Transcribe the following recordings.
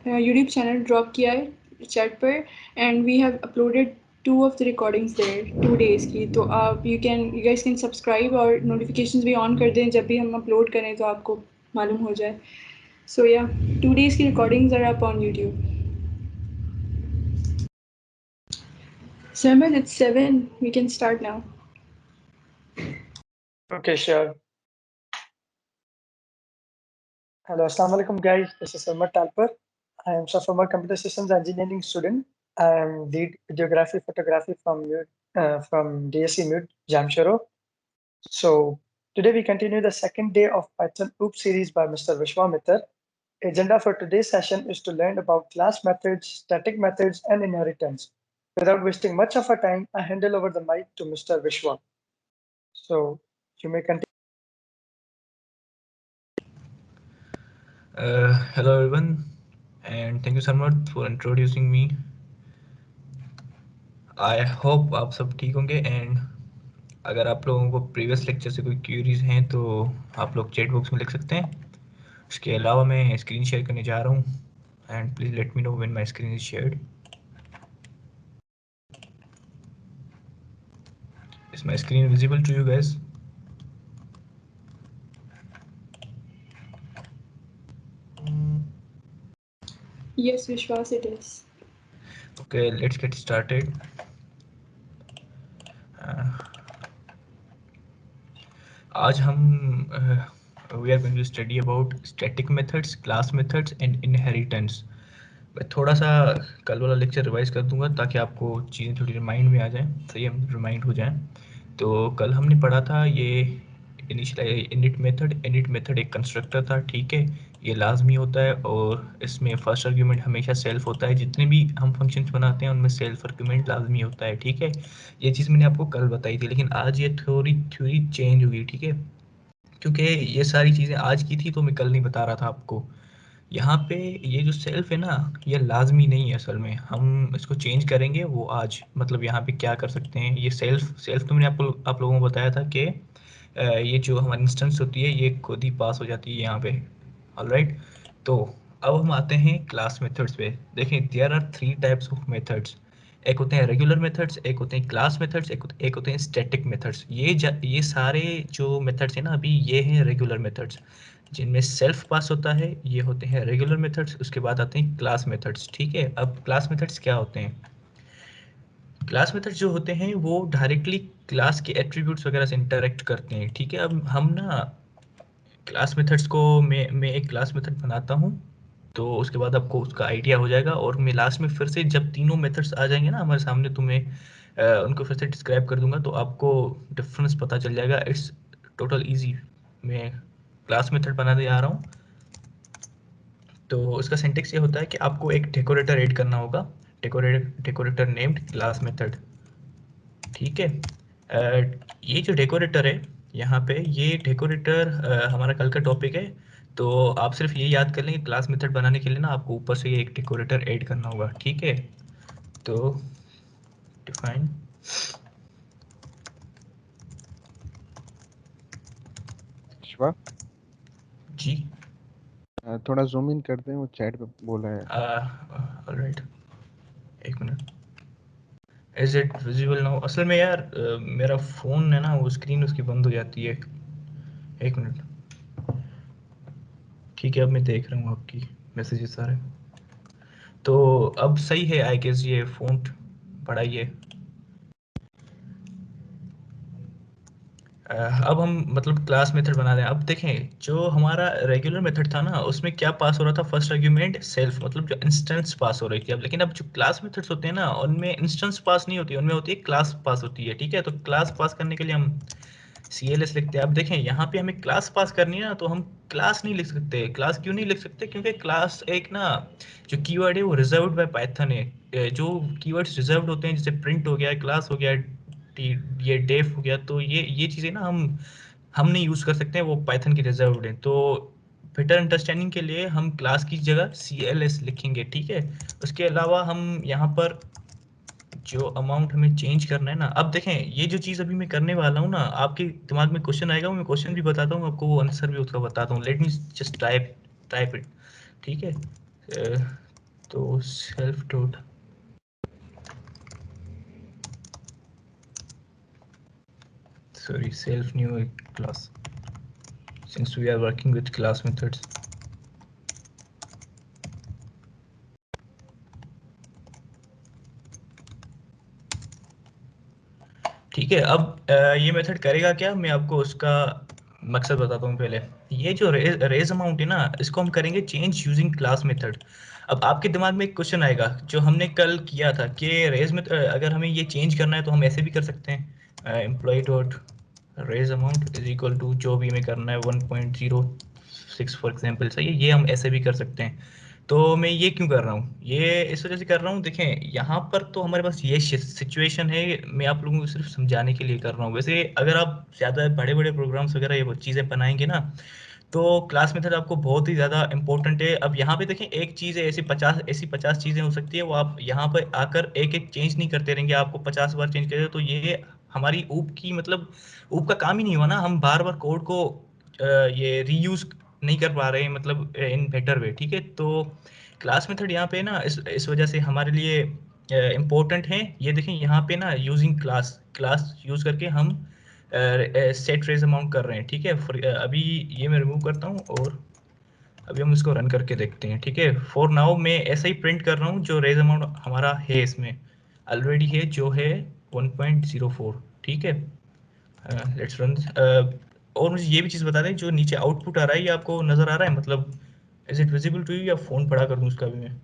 YouTube channel drop किया है chat पर, and we have uploaded 2 of the recordings there 2 days की। तो आप यू गाइस कैन सब्सक्राइब और नोटिफिकेशंस भी ऑन कर दें जब भी हम अपलोड करें तो आपको मालूम हो जाए। सो या 2 डेज़ की recordings are up on YouTube. Samad, it's 7. We can start now. Okay, sure. Hello, Assalamu alaikum guys. This is Samad Talpar. I am sophomore computer systems engineering student. I am lead videography photography from DSC MUT Jamshoro. So today we continue the second day of Python OOP series by Mr. Vishwamitar. Agenda for today's session is to learn about class methods, static methods, and inheritance. Without wasting much of our time, I handle over the mic to Mr. Vishwa. So you may continue. Hello everyone, and thank you so much for introducing me. I hope आप सब ठीक होंगे, and अगर आप लोगों को previous lecture से कोई क्यूरीज हैं तो आप लोग चैट बॉक्स में लिख सकते हैं। इसके अलावा मैं स्क्रीन शेयर करने जा रहा हूँ, and please let me know when my screen is shared. Is my screen visible to you guys? Yes, Vishwas, it is. Okay, let's get started. आज हम we are going to study about static methods, class methods and inheritance. मैं थोड़ा सा कल वाला lecture revise कर दूंगा ताकि आपको चीज़ें थोड़ी रिमाइंड में आ जाएं, सही हम रिमाइंड हो जाएं। तो कल हमने पढ़ा था ये इनिशियल इनिट मेथड एक कंस्ट्रक्टर था, ठीक है। ये लाजमी होता है और इसमें फर्स्ट आर्ग्यूमेंट हमेशा सेल्फ होता है। जितने भी हम फंक्शंस बनाते हैं उनमें सेल्फ आर्ग्यूमेंट लाजमी होता है, ठीक है। ये चीज़ मैंने आपको कल बताई थी, लेकिन आज ये थ्योरी चेंज हुई, ठीक है, क्योंकि ये सारी चीज़ें आज की थी तो मैं कल नहीं बता रहा था आपको। यहाँ पे ये जो सेल्फ है ना, ये लाजमी नहीं है असल में, हम इसको चेंज करेंगे वो आज। मतलब यहाँ पे क्या कर सकते हैं, ये सेल्फ तो मैंने आप लोगों को बताया था कि ये जो हमारी इंस्टेंस होती है ये खुद ही पास हो जाती है यहाँ पे, ऑलराइट। तो अब हम आते हैं क्लास मेथड्स पे। देखें, there are 3 types of methods. एक होते हैं रेगुलर मेथड्स, एक होते हैं क्लास मेथड्स, एक होते हैं स्टैटिक मेथड्स। ये सारे जो मेथड्स हैं ना अभी, ये हैं रेगुलर मेथड्स जिनमें सेल्फ पास होता है। ये होते हैं रेगुलर मेथड्स। उसके बाद आते हैं क्लास मेथड्स, ठीक है। अब क्लास मेथड्स क्या होते हैं? क्लास मेथड्स जो होते हैं वो डायरेक्टली क्लास के एट्रीब्यूट्स वगैरह से इंटरेक्ट करते हैं, ठीक है। अब हम ना क्लास मेथड्स को मैं एक क्लास मेथड बनाता हूँ, तो उसके बाद आपको उसका आइडिया हो जाएगा, और मैं लास्ट में फिर से जब तीनों मेथड्स आ जाएंगे ना हमारे सामने, तो मैं उनको फिर से डिस्क्राइब कर दूंगा, तो आपको डिफरेंस पता चल जाएगा। It's total easy. मैं क्लास मेथड बनाने जा रहा हूँ, तो उसका सिंटेक्स ये होता है कि आपको एक डेकोरेटर ऐड करना होगा, डेकोरेटर नेम्ड क्लास मेथड, ठीक है। ये जो डेकोरेटर है यहाँ पे, ये डेकोरेटर हमारा कल का टॉपिक है। तो आप सिर्फ ये याद कर लेंगे, क्लास मेथड बनाने के लिए ना आपको ऊपर से ये एक डेकोरेटर ऐड करना होगा, ठीक है। तो डिफाइन शिवा, जी, थोड़ा जूम इन करते हैं, वो चैट पे बोल रहा है। ऑलराइट, एक minute. Is it visible now? असल में यार मेरा फ़ोन है ना, वो स्क्रीन उसकी बंद हो जाती है। एक मिनट, ठीक है, अब मैं देख रहा हूँ आपकी मैसेजेस सारे। तो अब सही है आई गेस, ये फ़ॉन्ट बड़ा ही है। अब हम मतलब क्लास मेथड बना रहे हैं। अब देखें, जो हमारा रेगुलर मेथड था ना उसमें क्या पास हो रहा था, फर्स्ट आर्ग्यूमेंट सेल्फ, मतलब जो इंस्टेंस पास हो रही थी। अब लेकिन अब जो क्लास मेथड्स होते हैं ना उनमें इंस्टेंस पास नहीं होती, उनमें होती है क्लास पास होती है, ठीक है। तो क्लास पास करने के लिए हम CLS लिखते हैं। अब देखें यहाँ पे हमें क्लास पास करनी है ना, तो हम क्लास नहीं लिख सकते। क्लास क्यों नहीं लिख सकते? क्योंकि क्लास एक ना जो कीवर्ड है वो रिजर्व्ड बाय पाइथन है। जो कीवर्ड्स रिजर्व्ड होते हैं जैसे प्रिंट हो गया, क्लास हो गया, ये डेफ हो गया, तो ये चीज़ें ना हम नहीं यूज़ कर सकते हैं, वो पाइथन की रिजर्व्ड है। तो बेटर अंडरस्टैंडिंग के लिए हम क्लास की जगह CLS लिखेंगे, ठीक है। उसके अलावा हम यहाँ पर जो अमाउंट हमें चेंज करना है ना, अब देखें ये जो चीज़ अभी मैं करने वाला हूँ ना, आपके दिमाग में क्वेश्चन आएगा, मैं क्वेश्चन भी बताता हूँ आपको, वो आंसर भी उसका बताता हूँ। Let me just type it, ठीक है। तो self dot self new class, since we are working with class methods. ठीक है, अब ये मेथड करेगा क्या, मैं आपको उसका मकसद बताता हूँ पहले। ये जो रेज अमाउंट है ना, इसको हम करेंगे चेंज यूजिंग क्लास मेथड। अब आपके दिमाग में एक क्वेश्चन आएगा जो हमने कल किया था कि रेज में अगर हमें ये चेंज करना है तो हम ऐसे भी कर सकते हैं, employee dot raise amount is equal to जो भी हमें करना है 1.06 फॉर एग्जांपल, सही है, ये हम ऐसे भी कर सकते हैं। तो मैं ये क्यों कर रहा हूँ, ये इस वजह से कर रहा हूँ, देखें यहाँ पर तो हमारे पास ये सिचुएशन है, मैं आप लोगों को सिर्फ समझाने के लिए कर रहा हूँ। वैसे अगर आप ज़्यादा बड़े बड़े प्रोग्राम्स वगैरह ये चीज़ें बनाएंगे ना, तो क्लास मेथड आपको बहुत ही ज़्यादा इंपॉर्टेंट है। अब यहाँ पे देखें, एक चीज़ है, ऐसी 50 चीज़ें हो सकती है, वो आप यहाँ पर आकर एक एक चेंज नहीं करते रहेंगे, आपको 50 बार चेंज करें तो ये हमारी ऊप की मतलब ऊप का काम ही नहीं हुआ ना, हम बार बार कोड को ये रीयूज नहीं कर पा रहे हैं, मतलब इन बेटर वे। ठीक है, तो क्लास मेथड यहाँ पे ना इस वजह से हमारे लिए इम्पोर्टेंट है। ये देखें यहाँ पे ना, यूजिंग क्लास क्लास यूज करके हम सेट रेज अमाउंट कर रहे हैं। ठीक है, अभी ये मैं रिमूव करता हूँ और अभी हम इसको रन करके देखते हैं। ठीक है, फॉर नाउ मैं ऐसा ही प्रिंट कर रहा हूँ जो रेज अमाउंट हमारा है इसमें ऑलरेडी है, जो है 1.04। ठीक है, लेट्स रन। और मुझे ये भी चीज़ बता दें, जो नीचे आउटपुट आ रहा है ये आपको नज़र आ रहा है, मतलब is it visible to you, या फ़ोन बड़ा कर दूँ उसका भी मैं?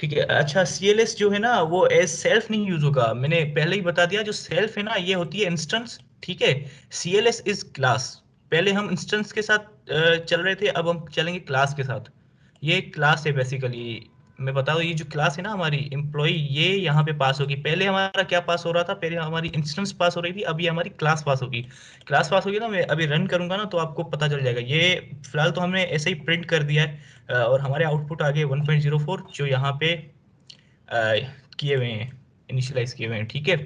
ठीक है, अच्छा, CLS जो है ना वो एज सेल्फ नहीं यूज होगा, मैंने पहले ही बता दिया। जो सेल्फ है ना ये होती है इंस्टेंस। ठीक है, CLS इज क्लास। पहले हम इंस्टेंस के साथ चल रहे थे, अब हम चलेंगे क्लास के साथ। ये क्लास है बेसिकली। मैं बता दूं, ये जो क्लास है ना हमारी एम्प्लॉय, ये यहाँ पे पास होगी। पहले हमारा क्या पास हो रहा था, पहले हमारी इंस्टेंस पास हो रही थी, अभी हमारी क्लास पास होगी। क्लास पास होगी ना, मैं अभी रन करूंगा ना तो आपको पता चल जाएगा। ये फिलहाल तो हमने ऐसे ही प्रिंट कर दिया है, और हमारे आउटपुट आ गए 1.04 जो यहाँ पे किए हुए हैं, इनिशियलाइज किए हुए हैं। ठीक है,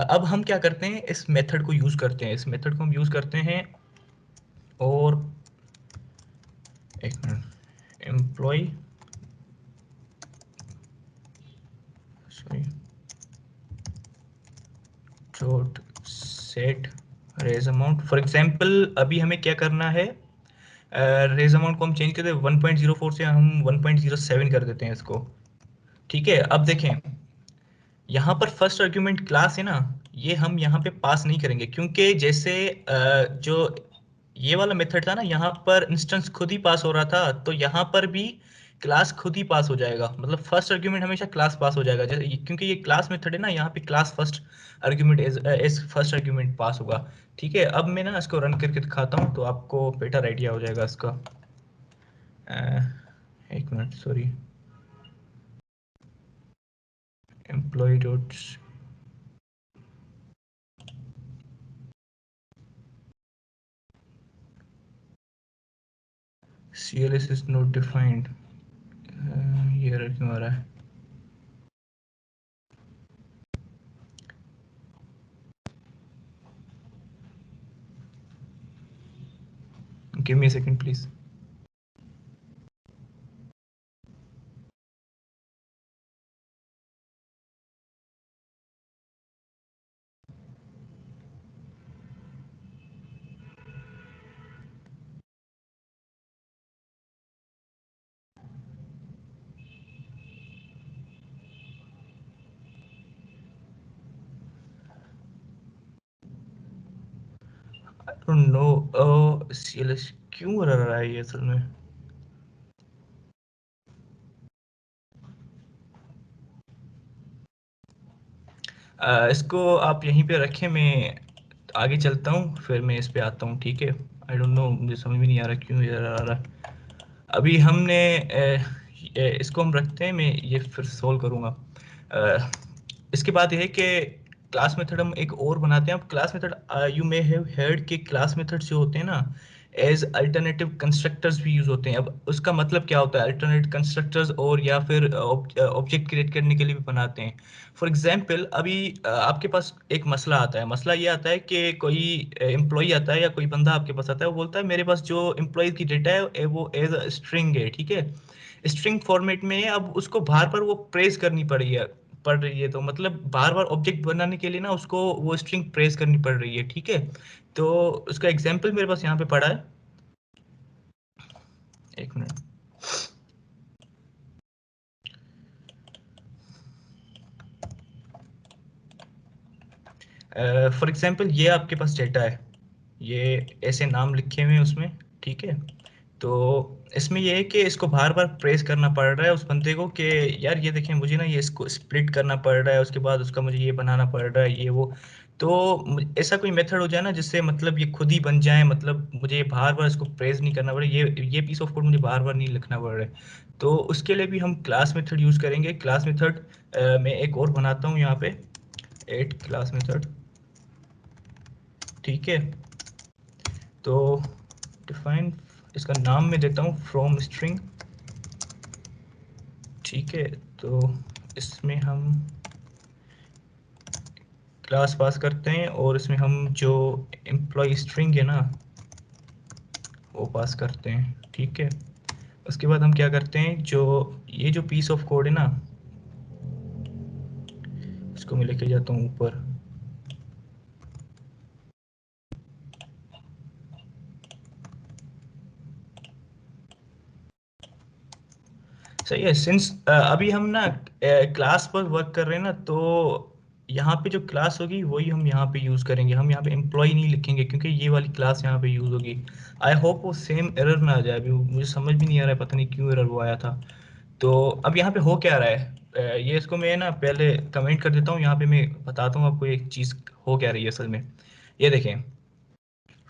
अब हम क्या करते हैं, इस मेथड को यूज करते हैं, इस मेथड को हम यूज करते हैं। और एक minute, employee sorry dot set raise amount. For example अभी हमें क्या करना है, रेज अमाउंट को हम चेंज करते हैं 1.04 से हम 1.07 कर देते हैं इसको। ठीक है, अब देखें यहाँ पर फर्स्ट आर्ग्यूमेंट क्लास है ना, ये हम यहाँ पे पास नहीं करेंगे, क्योंकि जैसे जो ये वाला मेथड था ना, यहाँ पर इंस्टेंस खुद ही पास हो रहा था, तो यहाँ पर भी क्लास खुद ही पास हो जाएगा। मतलब फर्स्ट आर्ग्यूमेंट हमेशा क्लास पास हो जाएगा, जैसे क्योंकि ये क्लास मेथड है ना, यहाँ पे class first argument as first argument pass होगा। ठीक है, अब मैं ना इसको रन करके दिखाता हूँ तो आपको बेटर आइडिया हो जाएगा इसका। एक minute, sorry, employ dot CLS is not defined, ये एरर क्यों आ रहा है? Give me a second, please. I don't know, CLS क्यों एरर आ रहा है ये असल में? इसको आप यहीं पे रखें, मैं आगे चलता हूँ, फिर मैं इस पे आता हूँ। ठीक है, आई डोंट नो, मुझे समझ में नहीं आ रहा क्यों एरर आ रहा है। अभी हमने इसको हम रखते हैं, मैं ये फिर सोल्व करूँगा। इसके बाद ये है कि क्लास मेथड हम एक और बनाते हैं। अब class method, you may have heard कि क्लास मेथड जो होते हैं ना, एज अल्टरनेटिव कंस्ट्रक्टर्स भी यूज होते हैं। अब उसका मतलब क्या होता है, अल्टरनेटिव कंस्ट्रक्टर्स और या फिर ऑब्जेक्ट क्रिएट करने के लिए भी बनाते हैं। फॉर एग्जांपल अभी आपके पास एक मसला आता है, मसला ये आता है कि कोई एम्प्लॉय आता है या कोई बंदा आपके पास आता है, वो बोलता है मेरे पास जो एम्प्लॉय की डेटा है वो एज अ स्ट्रिंग है, ठीक है, स्ट्रिंग फॉर्मेट में है। अब उसको बार बार वो प्रेस करनी पड़ रही है, तो मतलब बार बार ऑब्जेक्ट बनाने के लिए ना उसको वो स्ट्रिंग प्रेस करनी पड़ रही है, ठीक है। तो उसका एग्जांपल मेरे पास यहाँ पे पड़ा है, एक मिनट। फॉर एग्जांपल ये आपके पास डेटा है, ये ऐसे नाम लिखे हुए हैं उसमें, ठीक है। तो इसमें ये है कि इसको बार बार प्रेस करना पड़ रहा है उस बंदे को कि यार ये देखें मुझे ना ये इसको स्प्लिट करना पड़ रहा है, उसके बाद उसका मुझे ये बनाना पड़ रहा है, ये वो। तो ऐसा कोई मेथड हो जाए ना जिससे मतलब ये खुद ही बन जाए, मतलब मुझे बार बार इसको प्रेस नहीं करना पड़े, ये पीस ऑफ कोड मुझे बार बार नहीं लिखना पड़ रहा है। तो उसके लिए भी हम क्लास मेथड यूज करेंगे। क्लास मेथड मैं एक और बनाता हूँ यहाँ पे, एड क्लास मेथड, ठीक है। तो डिफाइन, इसका नाम मैं देता हूँ फ्रॉम स्ट्रिंग, ठीक है। तो इसमें हम क्लास पास करते हैं और इसमें हम जो एम्प्लॉय स्ट्रिंग है ना वो पास करते हैं, ठीक है। उसके बाद हम क्या करते हैं, जो ये जो पीस ऑफ कोड है ना इसको मैं लेके जाता हूँ ऊपर। सही है। सिंस अभी हम ना क्लास पर वर्क कर रहे हैं ना, तो यहाँ पे जो क्लास होगी वही हम यहाँ पे यूज करेंगे। हम यहाँ पे एम्प्लॉय नहीं लिखेंगे क्योंकि ये वाली क्लास यहाँ पे यूज होगी। आई होप वो सेम एरर ना आ जाए, अभी मुझे समझ भी नहीं आ रहा है, पता नहीं क्यों एरर वो आया था। तो अब यहाँ पे हो क्या रहा है, ये इसको मैं ना पहले कमेंट कर देता हूँ, यहाँ पे मैं बताता हूँ आपको एक चीज हो क्या रही है असल में। ये देखें,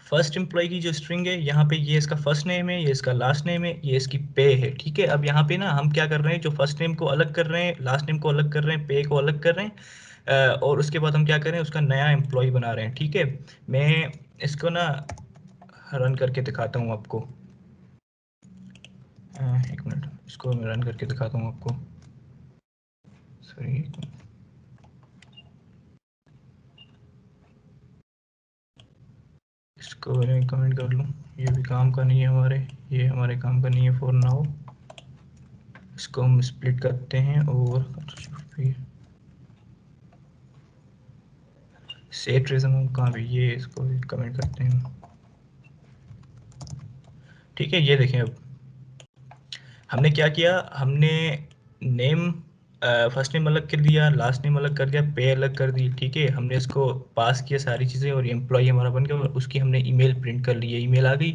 फर्स्ट एम्प्लॉय की जो स्ट्रिंग है यहाँ पे, ये इसका फर्स्ट नेम है, ये इसका लास्ट नेम है, ये इसकी पे है, ठीक है। अब यहाँ पे ना हम क्या कर रहे हैं, जो फर्स्ट नेम को अलग कर रहे हैं, लास्ट नेम को अलग कर रहे हैं, पे को अलग कर रहे हैं, और उसके बाद हम क्या कर रहे हैं, उसका नया एम्प्लॉय बना रहे हैं, ठीक है। मैं इसको ना रन करके दिखाता हूँ आपको, एक मिनट, इसको मैं रन करके दिखाता हूँ आपको, सॉरी। इसको मैं कमेंट कर लूँ, ये भी काम का नहीं है हमारे, ये हमारे काम का नहीं है फॉर नाउ। इसको हम स्प्लिट करते हैं और सेट रीजन हम कहाँ पे, ये इसको कमेंट करते हैं, ठीक है। ये देखें, अब हमने क्या किया, हमने नेम फर्स्ट नेम अलग कर दिया, लास्ट नेम अलग कर दिया, पे अलग कर दी, ठीक है। हमने इसको पास किया सारी चीज़ें और एम्प्लॉय हमारा बन गया, और उसकी हमने ईमेल प्रिंट कर ली है, ईमेल आ गई।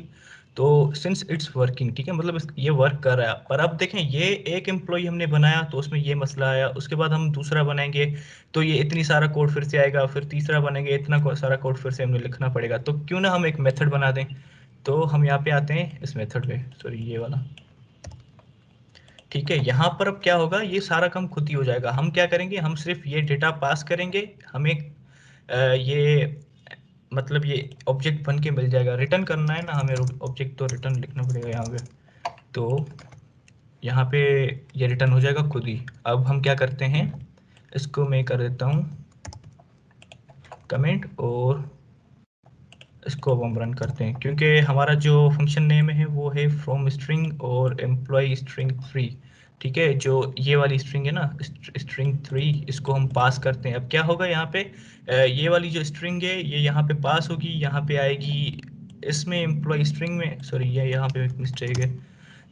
तो सिंस इट्स वर्किंग, ठीक है, मतलब ये वर्क कर रहा है। पर अब देखें, ये एक एम्प्लॉय हमने बनाया तो उसमें ये मसला आया, उसके बाद हम दूसरा बनाएंगे तो ये इतनी सारा कोड फिर से आएगा, फिर तीसरा बनेंगे, इतना सारा कोड फिर से हमें लिखना पड़ेगा। तो क्यों ना हम एक मेथड बना दें। तो हम यहाँ पे आते हैं इस मेथड पे, सॉरी ये वाला, ठीक है। यहाँ पर अब क्या होगा, ये सारा काम खुद ही हो जाएगा। हम क्या करेंगे, हम सिर्फ ये डेटा पास करेंगे, हमें ये मतलब ये ऑब्जेक्ट बन के मिल जाएगा। रिटर्न करना है ना हमें ऑब्जेक्ट, तो रिटर्न लिखना पड़ेगा यहाँ पे। तो यहाँ पे ये रिटर्न हो जाएगा खुद ही। अब हम क्या करते हैं, इसको मैं कर देता हूँ कमेंट, और इसको अब हम रन करते हैं, क्योंकि हमारा जो फंक्शन नेम है वो है फ्रॉम स्ट्रिंग और एम्प्लॉय स्ट्रिंग 3, ठीक है। जो ये वाली स्ट्रिंग है ना स्ट्रिंग 3, इसको हम पास करते हैं। अब क्या होगा यहाँ पे, ये वाली जो स्ट्रिंग है ये यहाँ पे पास होगी, यहाँ पे आएगी इसमें एम्प्लॉय स्ट्रिंग में, सॉरी ये यहाँ पे एक मिस्टेक है।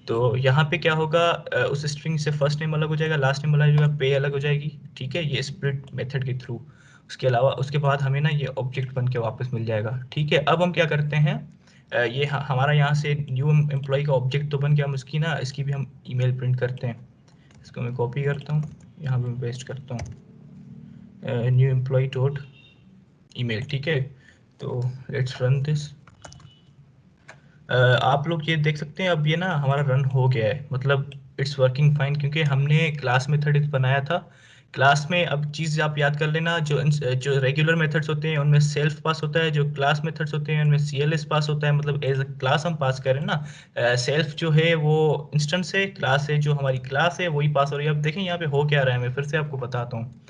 तो यहाँ पे क्या होगा, उस स्ट्रिंग से फर्स्ट नेम अलग हो जाएगा, लास्ट नेम अलग हो जाएगा, पे अलग हो जाएगी, ठीक है, ये स्प्लिट मेथड के थ्रू। उसके अलावा उसके बाद हमें ना ये ऑब्जेक्ट बन के वापस मिल जाएगा, ठीक है। अब हम क्या करते हैं, ये हमारा यहाँ से न्यू एम्प्लॉय का ऑब्जेक्ट तो बन गया, हम उसकी ना इसकी भी हम ईमेल प्रिंट करते हैं। इसको मैं कॉपी करता हूँ, यहाँ पे मैं पेस्ट करता हूँ, न्यू एम्प्लॉय डॉट ईमेल, ठीक है। तो लेट्स रन दिस। आप लोग ये देख सकते हैं, अब ये ना हमारा रन हो गया है, मतलब इट्स वर्किंग फाइन, क्योंकि हमने क्लास मेथड बनाया था क्लास में अब चीज आप याद कर लेना, जो रेगुलर मेथड्स होते हैं उनमें सेल्फ पास होता है, जो क्लास मेथड्स होते हैं उनमें CLS पास होता है, मतलब एज अ क्लास हम पास करें ना। सेल्फ जो है वो इंस्टेंस है, क्लास है जो हमारी क्लास है वही पास हो रही है। अब देखें यहाँ पे हो क्या रहा है, मैं फिर से आपको बताता हूँ।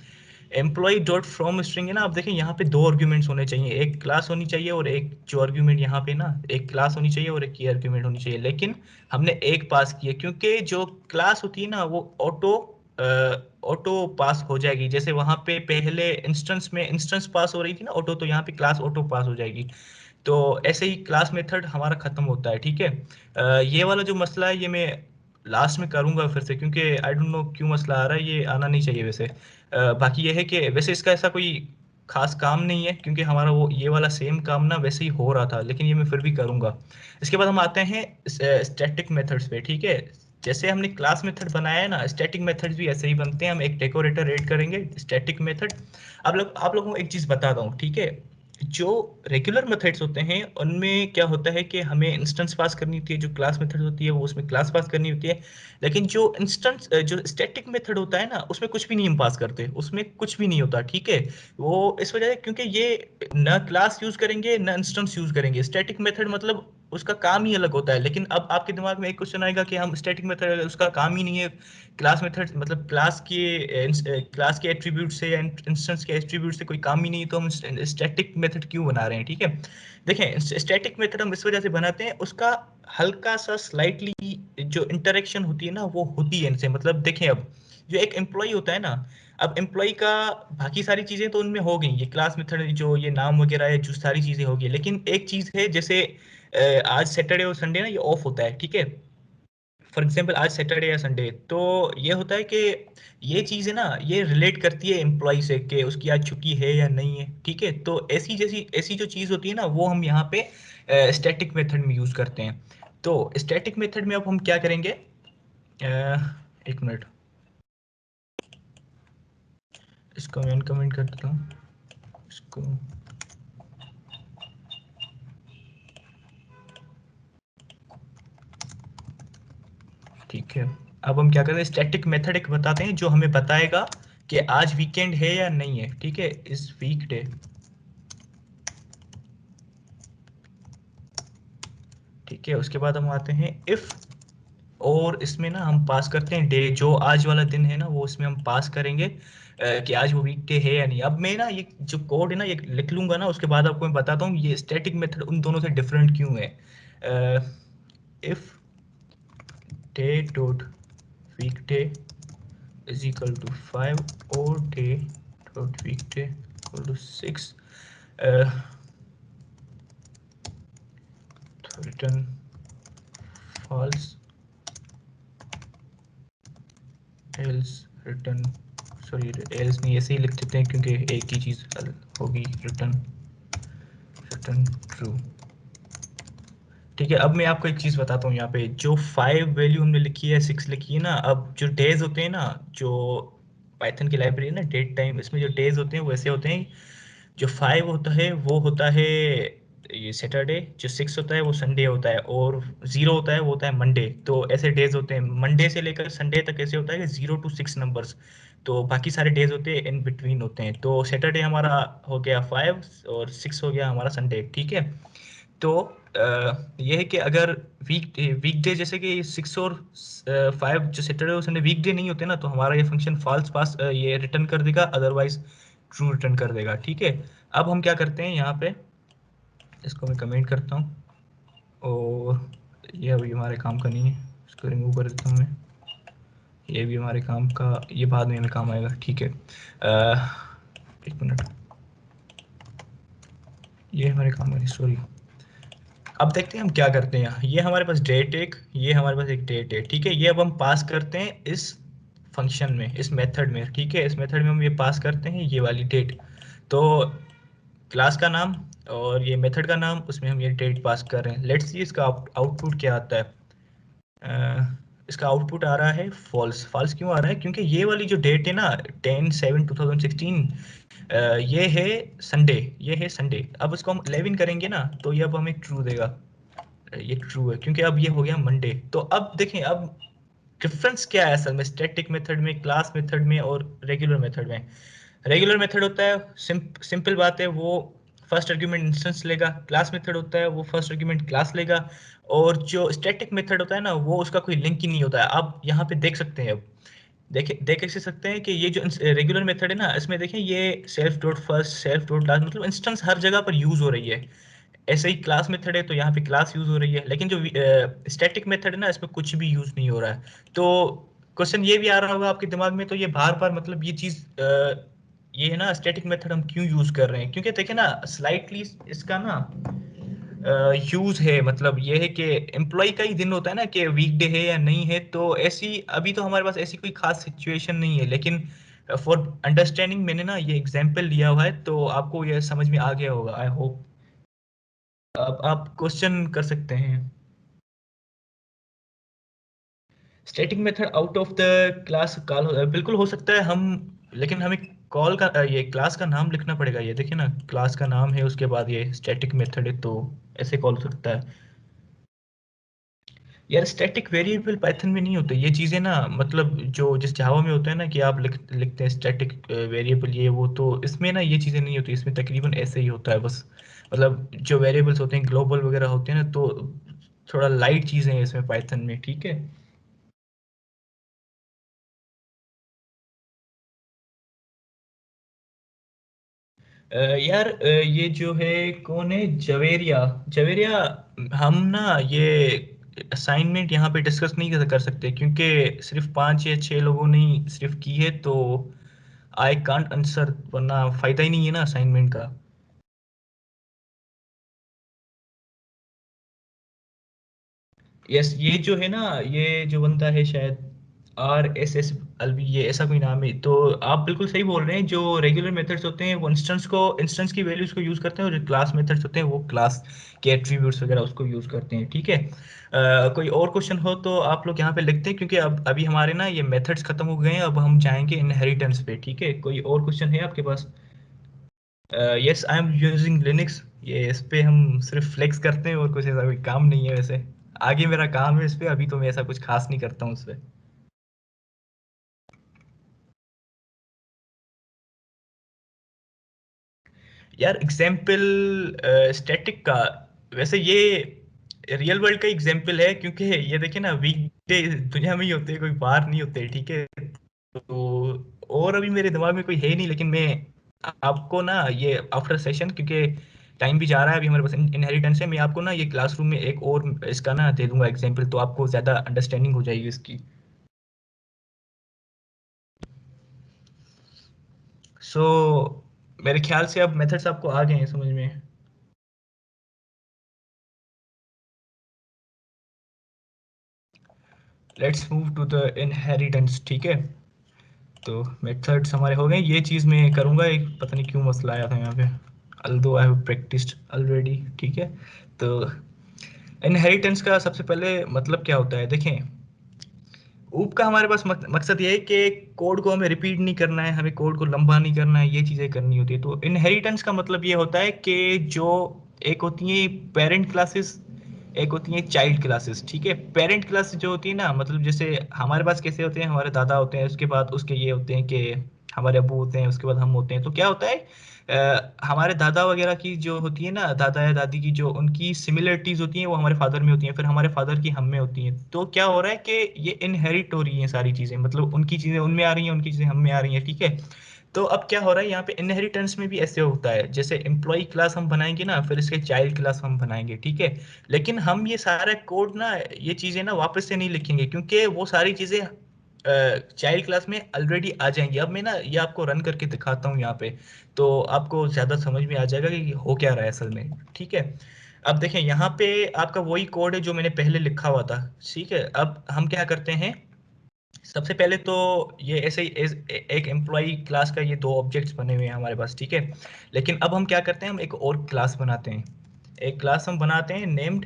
एम्प्लॉय डॉट फ्रॉम स्ट्रिंग है ना, आप देखें यहाँ पे दो आर्ग्यूमेंट्स होने चाहिए, एक क्लास होनी चाहिए और एक जो आर्ग्यूमेंट यहाँ पे ना, एक क्लास होनी चाहिए और एक की आर्ग्यूमेंट होनी चाहिए, लेकिन हमने एक पास किया क्योंकि जो क्लास होती है ना वो ऑटो पास हो जाएगी। जैसे वहां पे पहले इंस्टेंस में इंस्टेंस पास हो रही थी ना ऑटो, तो यहाँ पे क्लास ऑटो पास हो जाएगी। तो ऐसे ही क्लास मेथड हमारा खत्म होता है, ठीक है। ये वाला जो मसला है ये मैं लास्ट में करूंगा फिर से, क्योंकि आई डोंट नो क्यों मसला आ रहा है, ये आना नहीं चाहिए वैसे। बाकी ये है कि वैसे इसका ऐसा कोई खास काम नहीं है, क्योंकि हमारा वो ये वाला सेम काम ना वैसे ही हो रहा था, लेकिन ये मैं फिर भी करूंगा। इसके बाद हम आते हैं स्टैटिक मेथड्स पे, ठीक है। जैसे हमने क्लास मेथड बनाया है ना, स्टैटिक मेथड्स भी ऐसे ही बनते हैं। हम एक डेकोरेटर ऐड करेंगे स्टैटिक मेथड। आप लोगों को एक चीज बताता हूँ, ठीक है। जो रेगुलर मेथड्स होते हैं उनमें क्या होता है कि हमें इंस्टेंस पास करनी होती है, जो क्लास मेथड होती है वो उसमें क्लास पास करनी होती है। लेकिन जो स्टैटिक मेथड होता है ना उसमें कुछ भी नहीं हम पास करते, उसमें कुछ भी नहीं होता, ठीक है। वो इस वजह से क्योंकि ये न क्लास यूज करेंगे न इंस्टेंस यूज करेंगे। स्टैटिक मेथड मतलब उसका काम ही अलग होता है। लेकिन अब आपके दिमाग में एक क्वेश्चन आएगा कि हम स्टैटिक मेथड उसका काम ही नहीं है, क्लास मेथड मतलब क्लास के एट्रीब्यूट से या इंस्टेंस के एट्रीब्यूट से कोई काम ही नहीं है, तो हम स्टैटिक मेथड क्यों बना रहे हैं, ठीक है। देखें, स्टैटिक मेथड हम इस वजह से बनाते हैं, उसका हल्का सा स्लाइटली जो इंटरेक्शन होती है ना वो होती है इनसे। मतलब देखें, अब जो एक एम्प्लॉय होता है ना, अब एम्प्लॉय का बाकी सारी चीजें तो उनमें हो गई, ये क्लास मेथड जो ये नाम वगैरह है जो सारी चीजें हो गई, लेकिन एक चीज है जैसे आज सैटरडे और संडे ना ये ऑफ होता है, ठीक है। फॉर एग्जाम्पल आज सैटरडे या संडे, तो ये होता है कि ये चीज है ना ये रिलेट करती है एम्प्लॉय से कि उसकी आज छुट्टी है या नहीं है, ठीक है। तो ऐसी जो चीज होती है ना वो हम यहाँ पे स्टैटिक मेथड में यूज करते हैं। तो स्टैटिक मेथड में अब हम क्या करेंगे, एक मिनट, इसको मैं अनकमेंट कर देता हूँ इसको। ठीक है, अब हम क्या करते हैं, स्टैटिक मेथड एक बताते हैं जो हमें बताएगा कि आज वीकेंड है या नहीं है, ठीक है, इस वीकडे। ठीक है, उसके बाद हम आते हैं इफ, और इसमें ना हम पास करते हैं डे, जो आज वाला दिन है ना वो इसमें हम पास करेंगे कि आज वो वीकडे है या नहीं। अब मैं ना ये जो कोड है ना ये लिख लूंगा ना, उसके बाद आपको मैं बताता हूँ ये स्टैटिक मेथड उन दोनों से डिफरेंट क्यों है। If day dot weekday is equal to 5 और day dot weekday equal to 6, तो return false, else return, sorry else नहीं ऐसे ही लिख देते हैं क्योंकि एक ही चीज होगी, रिटर्न ट्रू। ठीक है, अब मैं आपको एक चीज बताता हूँ, यहाँ पे जो 5 वैल्यू हमने लिखी है 6 लिखी है ना, अब जो डेज होते हैं ना, जो पाइथन की लाइब्रेरी है ना डेट टाइम, इसमें जो डेज होते हैं वो ऐसे होते हैं, जो 5 होता है वो होता है ये सैटरडे, जो 6 होता है वो संडे होता है, और 0 होता है वो होता है मंडे। तो ऐसे डेज होते हैं, मंडे से लेकर संडे तक ऐसे होता है कि 0 to 6 नंबर्स, तो बाकी सारे डेज होते हैं इन बिटवीन होते हैं। तो सैटरडे हमारा हो गया 5 और 6 हो गया हमारा संडे, ठीक है। तो ये है कि अगर वीकडे जैसे कि 6 और 5 जो सैटरडे और संडे वीकडे नहीं होते ना, तो हमारा ये फंक्शन फॉल्स पास ये रिटर्न कर देगा, अदरवाइज ट्रू रिटर्न कर देगा, ठीक है। अब हम क्या करते हैं यहाँ पे, इसको मैं कमेंट करता हूँ, और ये अभी हमारे काम का नहीं है, इसको रिमूव कर देता हूँ मैं, ये भी हमारे काम का, ये बाद में हमें काम आएगा, ठीक है। एक मिनट, ये हमारे काम का नहीं, सॉरी। अब देखते हैं हम क्या करते हैं, ये हमारे पास डेट एक, ये हमारे पास एक डेट है, ठीक है। ये अब हम पास करते हैं इस फंक्शन में, इस मेथड में, ठीक है। इस मेथड में हम ये पास करते हैं ये वाली डेट, तो क्लास का नाम और ये मेथड का नाम, उसमें हम ये डेट पास कर रहे हैं। लेट्स सी इसका आउटपुट क्या आता है। इसका आउटपुट आ रहा है फॉल्स। फॉल्स क्यों आ रहा है, क्योंकि ये वाली जो डेट है ना 10/7/2016, ये है संडे, ये है संडे। अब इसको हम 11 करेंगे ना तो ये अब हमें ट्रू देगा, ये ट्रू है क्योंकि अब ये हो गया मंडे। तो अब देखें, अब डिफरेंस क्या है असल में स्टैटिक मेथड में, क्लास मेथड में और रेगुलर मेथड में? रेगुलर मेथड होता है सिंपल बात है, वो फर्स्ट आर्गुमेंट इंस्टेंस लेगा। क्लास मेथड होता है वो फर्स्ट आर्गुमेंट क्लास लेगा। और जो स्टैटिक मेथड होता है ना, वो उसका कोई लिंक ही नहीं होता है। आप यहाँ पे देख सकते हैं, अब देख सकते हैं कि ये जो रेगुलर मेथड है ना, इसमें देखें ये self dot first self dot last, मतलब इंस्टेंस हर जगह पर यूज हो रही है। ऐसे ही क्लास मेथड है तो यहाँ पे क्लास यूज हो रही है, लेकिन जो स्टैटिक मेथड है ना, इसमें कुछ भी यूज नहीं हो रहा है। तो क्वेश्चन ये भी आ रहा होगा आपके दिमाग में, तो ये बार बार मतलब ये चीज ये है ना, स्टैटिक मेथड हम क्यों यूज कर रहे हैं? क्योंकि देखिए ना, स्लाइटली इसका ना यूज है, मतलब ये है कि एम्प्लॉय का ही दिन होता है ना कि वीकडे है या नहीं है। तो ऐसी अभी तो हमारे पास ऐसी कोई खास सिचुएशन नहीं है, लेकिन फॉर अंडरस्टैंडिंग मैंने ना ये एग्जांपल लिया हुआ है, तो आपको ये समझ में आ गया होगा आई होप। अब आप क्वेश्चन कर सकते हैं। Static method out of the class call बिल्कुल हो सकता है हम, लेकिन हमें कॉल का ये क्लास का नाम लिखना पड़ेगा। ये देखिए ना, क्लास का नाम है, उसके बाद ये स्टैटिक मेथड है, तो ऐसे कॉल हो सकता है। यार स्टैटिक वेरिएबल पाइथन में नहीं होते ये चीजें ना, मतलब जो जिस जावा में होता है ना कि आप लिखते हैं स्टैटिक वेरिएबल ये वो, तो इसमें ना ये चीजें नहीं होती। इसमें तकरीबन ऐसे ही होता है बस, मतलब जो वेरिएबल्स होते हैं ग्लोबल वगैरह होते हैं ना, तो थोड़ा लाइट चीजें हैं इसमें पाइथन में, ठीक है। यार ये जो है कौन है, जवेरिया। जवेरिया, हम ना ये असाइनमेंट यहाँ पे डिस्कस नहीं कर सकते, क्योंकि सिर्फ 5 या 6 लोगों ने ही सिर्फ की है, तो आई कांट आंसर, वरना फायदा ही नहीं है ना असाइनमेंट का। यस, ये जो है ना, ये जो बनता है शायद RSS Alvi, ये ऐसा कोई नाम है। तो आप बिल्कुल सही बोल रहे हैं, जो रेगुलर मेथड्स होते हैं वो इंस्टेंस की वैल्यूज को यूज करते हैं, और जो क्लास मेथड्स होते हैं वो क्लास के एट्रीब्यूट्स वगैरह उसको यूज करते हैं, ठीक है। कोई और क्वेश्चन हो तो आप लोग यहाँ पे लिखते हैं, क्योंकि अब अभी हमारे ना ये मेथड्स खत्म हो गए हैं, अब हम जाएंगे इनहेरिटेंस पे, ठीक है। कोई और क्वेश्चन है आपके पास? Yes, I am using Linux. ये इस पे हम सिर्फ फ्लेक्स करते हैं, और कुछ ऐसा कोई काम नहीं है वैसे। आगे मेरा काम है इस पे, अभी तो मैं ऐसा कुछ खास नहीं करता हूँ उस पे। यार एग्जाम्पल स्टैटिक का, वैसे ये रियल वर्ल्ड का एग्जाम्पल है, क्योंकि ये देखिए ना, वीक डे दुनिया में ही होते हैं, कोई बाहर नहीं होते, ठीक है। तो और अभी मेरे दिमाग में कोई है नहीं, लेकिन मैं आपको ना ये आफ्टर सेशन, क्योंकि टाइम भी जा रहा है, अभी हमारे पास इनहेरिटेंस है, मैं आपको ना ये क्लासरूम में एक और इसका ना दे दूंगा एग्जाम्पल, तो आपको ज्यादा अंडरस्टैंडिंग हो जाएगी इसकी। सो मेरे ख्याल से अब मेथड्स आपको आ गए हैं समझ में। Let's move to the inheritance, ठीक है। तो मेथड्स हमारे हो गए, ये चीज़ मैं करूँगा, एक पता नहीं क्यों मसला आया था यहाँ पे, although I have practised already, ठीक है। तो इनहेरिटेंस का सबसे पहले मतलब क्या होता है, देखें। ऊप का हमारे पास मकसद ये है कि कोड को हमें रिपीट नहीं करना है, हमें कोड को लंबा नहीं करना है, ये चीज़ें करनी होती है। तो इनहेरिटेंस का मतलब ये होता है कि जो एक होती है पेरेंट क्लासेस, एक होती है चाइल्ड क्लासेस, ठीक है। पेरेंट क्लास जो होती है ना, मतलब जैसे हमारे पास कैसे होते हैं, हमारे दादा होते हैं, उसके बाद उसके ये होते हैं कि हमारे अबू होते हैं, उसके बाद हम होते हैं। तो क्या होता है, हमारे दादा वगैरह की जो होती है ना, दादा या दादी की जो उनकी सिमिलरिटीज होती हैं वो हमारे फादर में होती हैं, फिर हमारे फादर की हम में होती हैं। तो क्या हो रहा है कि ये इनहेरिट हो रही हैं सारी चीजें, मतलब उनकी चीजें उनमें आ रही हैं, उनकी चीजें हम में आ रही हैं, ठीक है। तो अब क्या हो रहा है यहाँ पे, इनहेरिटेंस में भी ऐसे होता है, जैसे एम्प्लॉय क्लास हम बनाएंगे ना, फिर इसके चाइल्ड क्लास हम बनाएंगे, ठीक है। लेकिन हम ये सारा कोड ना, ये चीजें ना वापस से नहीं लिखेंगे, क्योंकि वो सारी चीजें चाइल्ड क्लास में ऑलरेडी आ जाएंगी। अब मैं ना ये आपको रन करके दिखाता हूँ यहाँ पे, तो आपको ज्यादा समझ में आ जाएगा कि हो क्या रहा है असल में, ठीक है। अब देखें यहाँ पे आपका वही कोड है जो मैंने पहले लिखा हुआ था, ठीक है। अब हम क्या करते हैं, सबसे पहले तो ये ऐसे ही एक एम्प्लॉय क्लास का ये दो ऑब्जेक्ट्स बने हुए हैं हमारे पास, ठीक है। लेकिन अब हम क्या करते हैं, हम एक और क्लास बनाते हैं, एक क्लास हम बनाते हैं नेम्ड।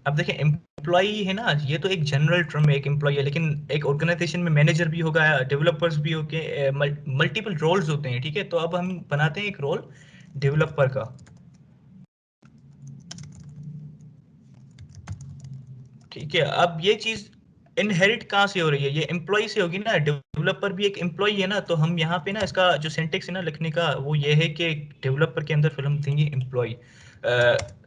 अब देखिए एम्प्लॉय है ना, ये तो एक जनरल टर्म है, एक एम्प्लॉय है, लेकिन एक ऑर्गेनाइजेशन में मैनेजर भी होगा, डेवलपर्स भी होंगे, मल्टीपल रोल्स होते हैं, ठीक है। तो अब हम बनाते हैं एक रोल डेवलपर का, ठीक है। अब ये चीज इनहेरिट कहाँ से हो रही है? ये एम्प्लॉय से होगी ना, डेवलपर भी एक एम्प्लॉय है ना। तो हम यहाँ पे ना इसका जो सिंटेक्स है ना लिखने का वो ये है कि डेवलपर के अंदर फिर हम देंगे एम्प्लॉय,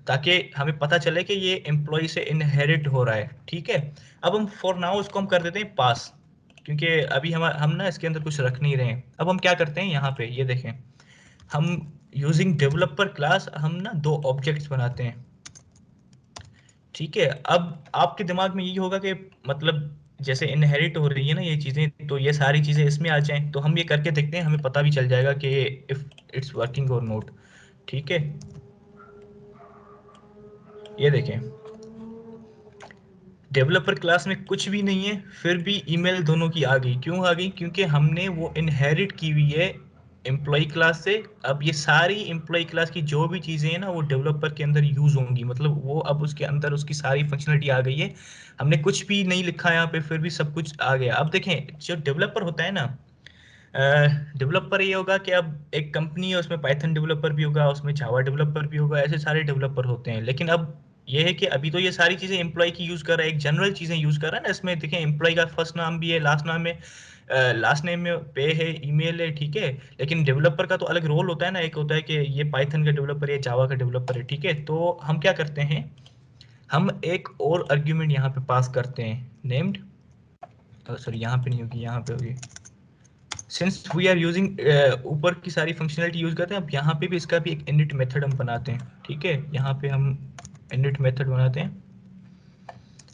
ताकि हमें पता चले कि ये एम्प्लॉय से इनहेरिट हो रहा है। ठीक है, अब हम फॉर नाउ उसको हम कर देते हैं पास, क्योंकि अभी हम ना इसके अंदर कुछ रख नहीं रहे हैं। अब हम क्या करते हैं, यहाँ पे ये देखें, हम यूजिंग डेवलपर क्लास हम ना दो ऑब्जेक्ट्स बनाते हैं। ठीक है, अब आपके दिमाग में यही होगा कि मतलब जैसे इनहेरिट हो रही है ना ये चीजें, तो ये सारी चीजें इसमें आ जाएं। तो हम ये करके देखते हैं, हमें पता भी चल जाएगा कि इफ इट्स वर्किंग और नॉट। ठीक है, ये देखें, डेवलपर क्लास में कुछ भी नहीं है, फिर भी ईमेल दोनों की आ गई। क्यों आ गई? क्योंकि हमने वो इनहेरिट की हुई है एम्प्लॉय क्लास से। अब ये सारी एम्प्लॉय क्लास की जो भी चीजें हैं ना वो डेवलपर के अंदर यूज होंगी, मतलब वो अब उसके अंदर उसकी सारी फंक्शनलिटी आ गई है। हमने कुछ भी नहीं लिखा यहाँ पे, फिर भी सब कुछ आ गया। अब देखें, जो डेवलपर होता है ना, डेवलपर ये होगा कि अब एक कंपनी है, उसमें पाइथन डेवलपर भी होगा, उसमें जावा डेवलपर भी होगा, ऐसे सारे डेवलपर होते हैं। लेकिन अब ये है कि अभी तो ये सारी चीजें एम्प्लॉय की यूज कर रहा है, एक जनरल चीजें यूज कर रहा है ना। इसमें देखें, एम्प्लॉय का फर्स्ट नाम भी है, लास्ट नाम है, लास्ट नेम में पे है, ईमेल है। ठीक है, लेकिन डेवलपर का तो अलग रोल होता है ना, एक होता है कि ये पाइथन का डेवलपर है, जावा का डेवलपर है। ठीक है, तो हम क्या करते हैं, हम एक और आर्ग्यूमेंट यहाँ पे पास करते हैं, नेम्ड, सॉरी यहाँ पे नहीं होगी, यहाँ पे होगी। सिंस वी आर यूजिंग, ऊपर की सारी फंक्शनलिटी यूज करते हैं, अब यहाँ पे भी इसका भी एक इनिट मेथड हम बनाते हैं। ठीक है, यहाँ पे हम इनिट मेथड बनाते हैं।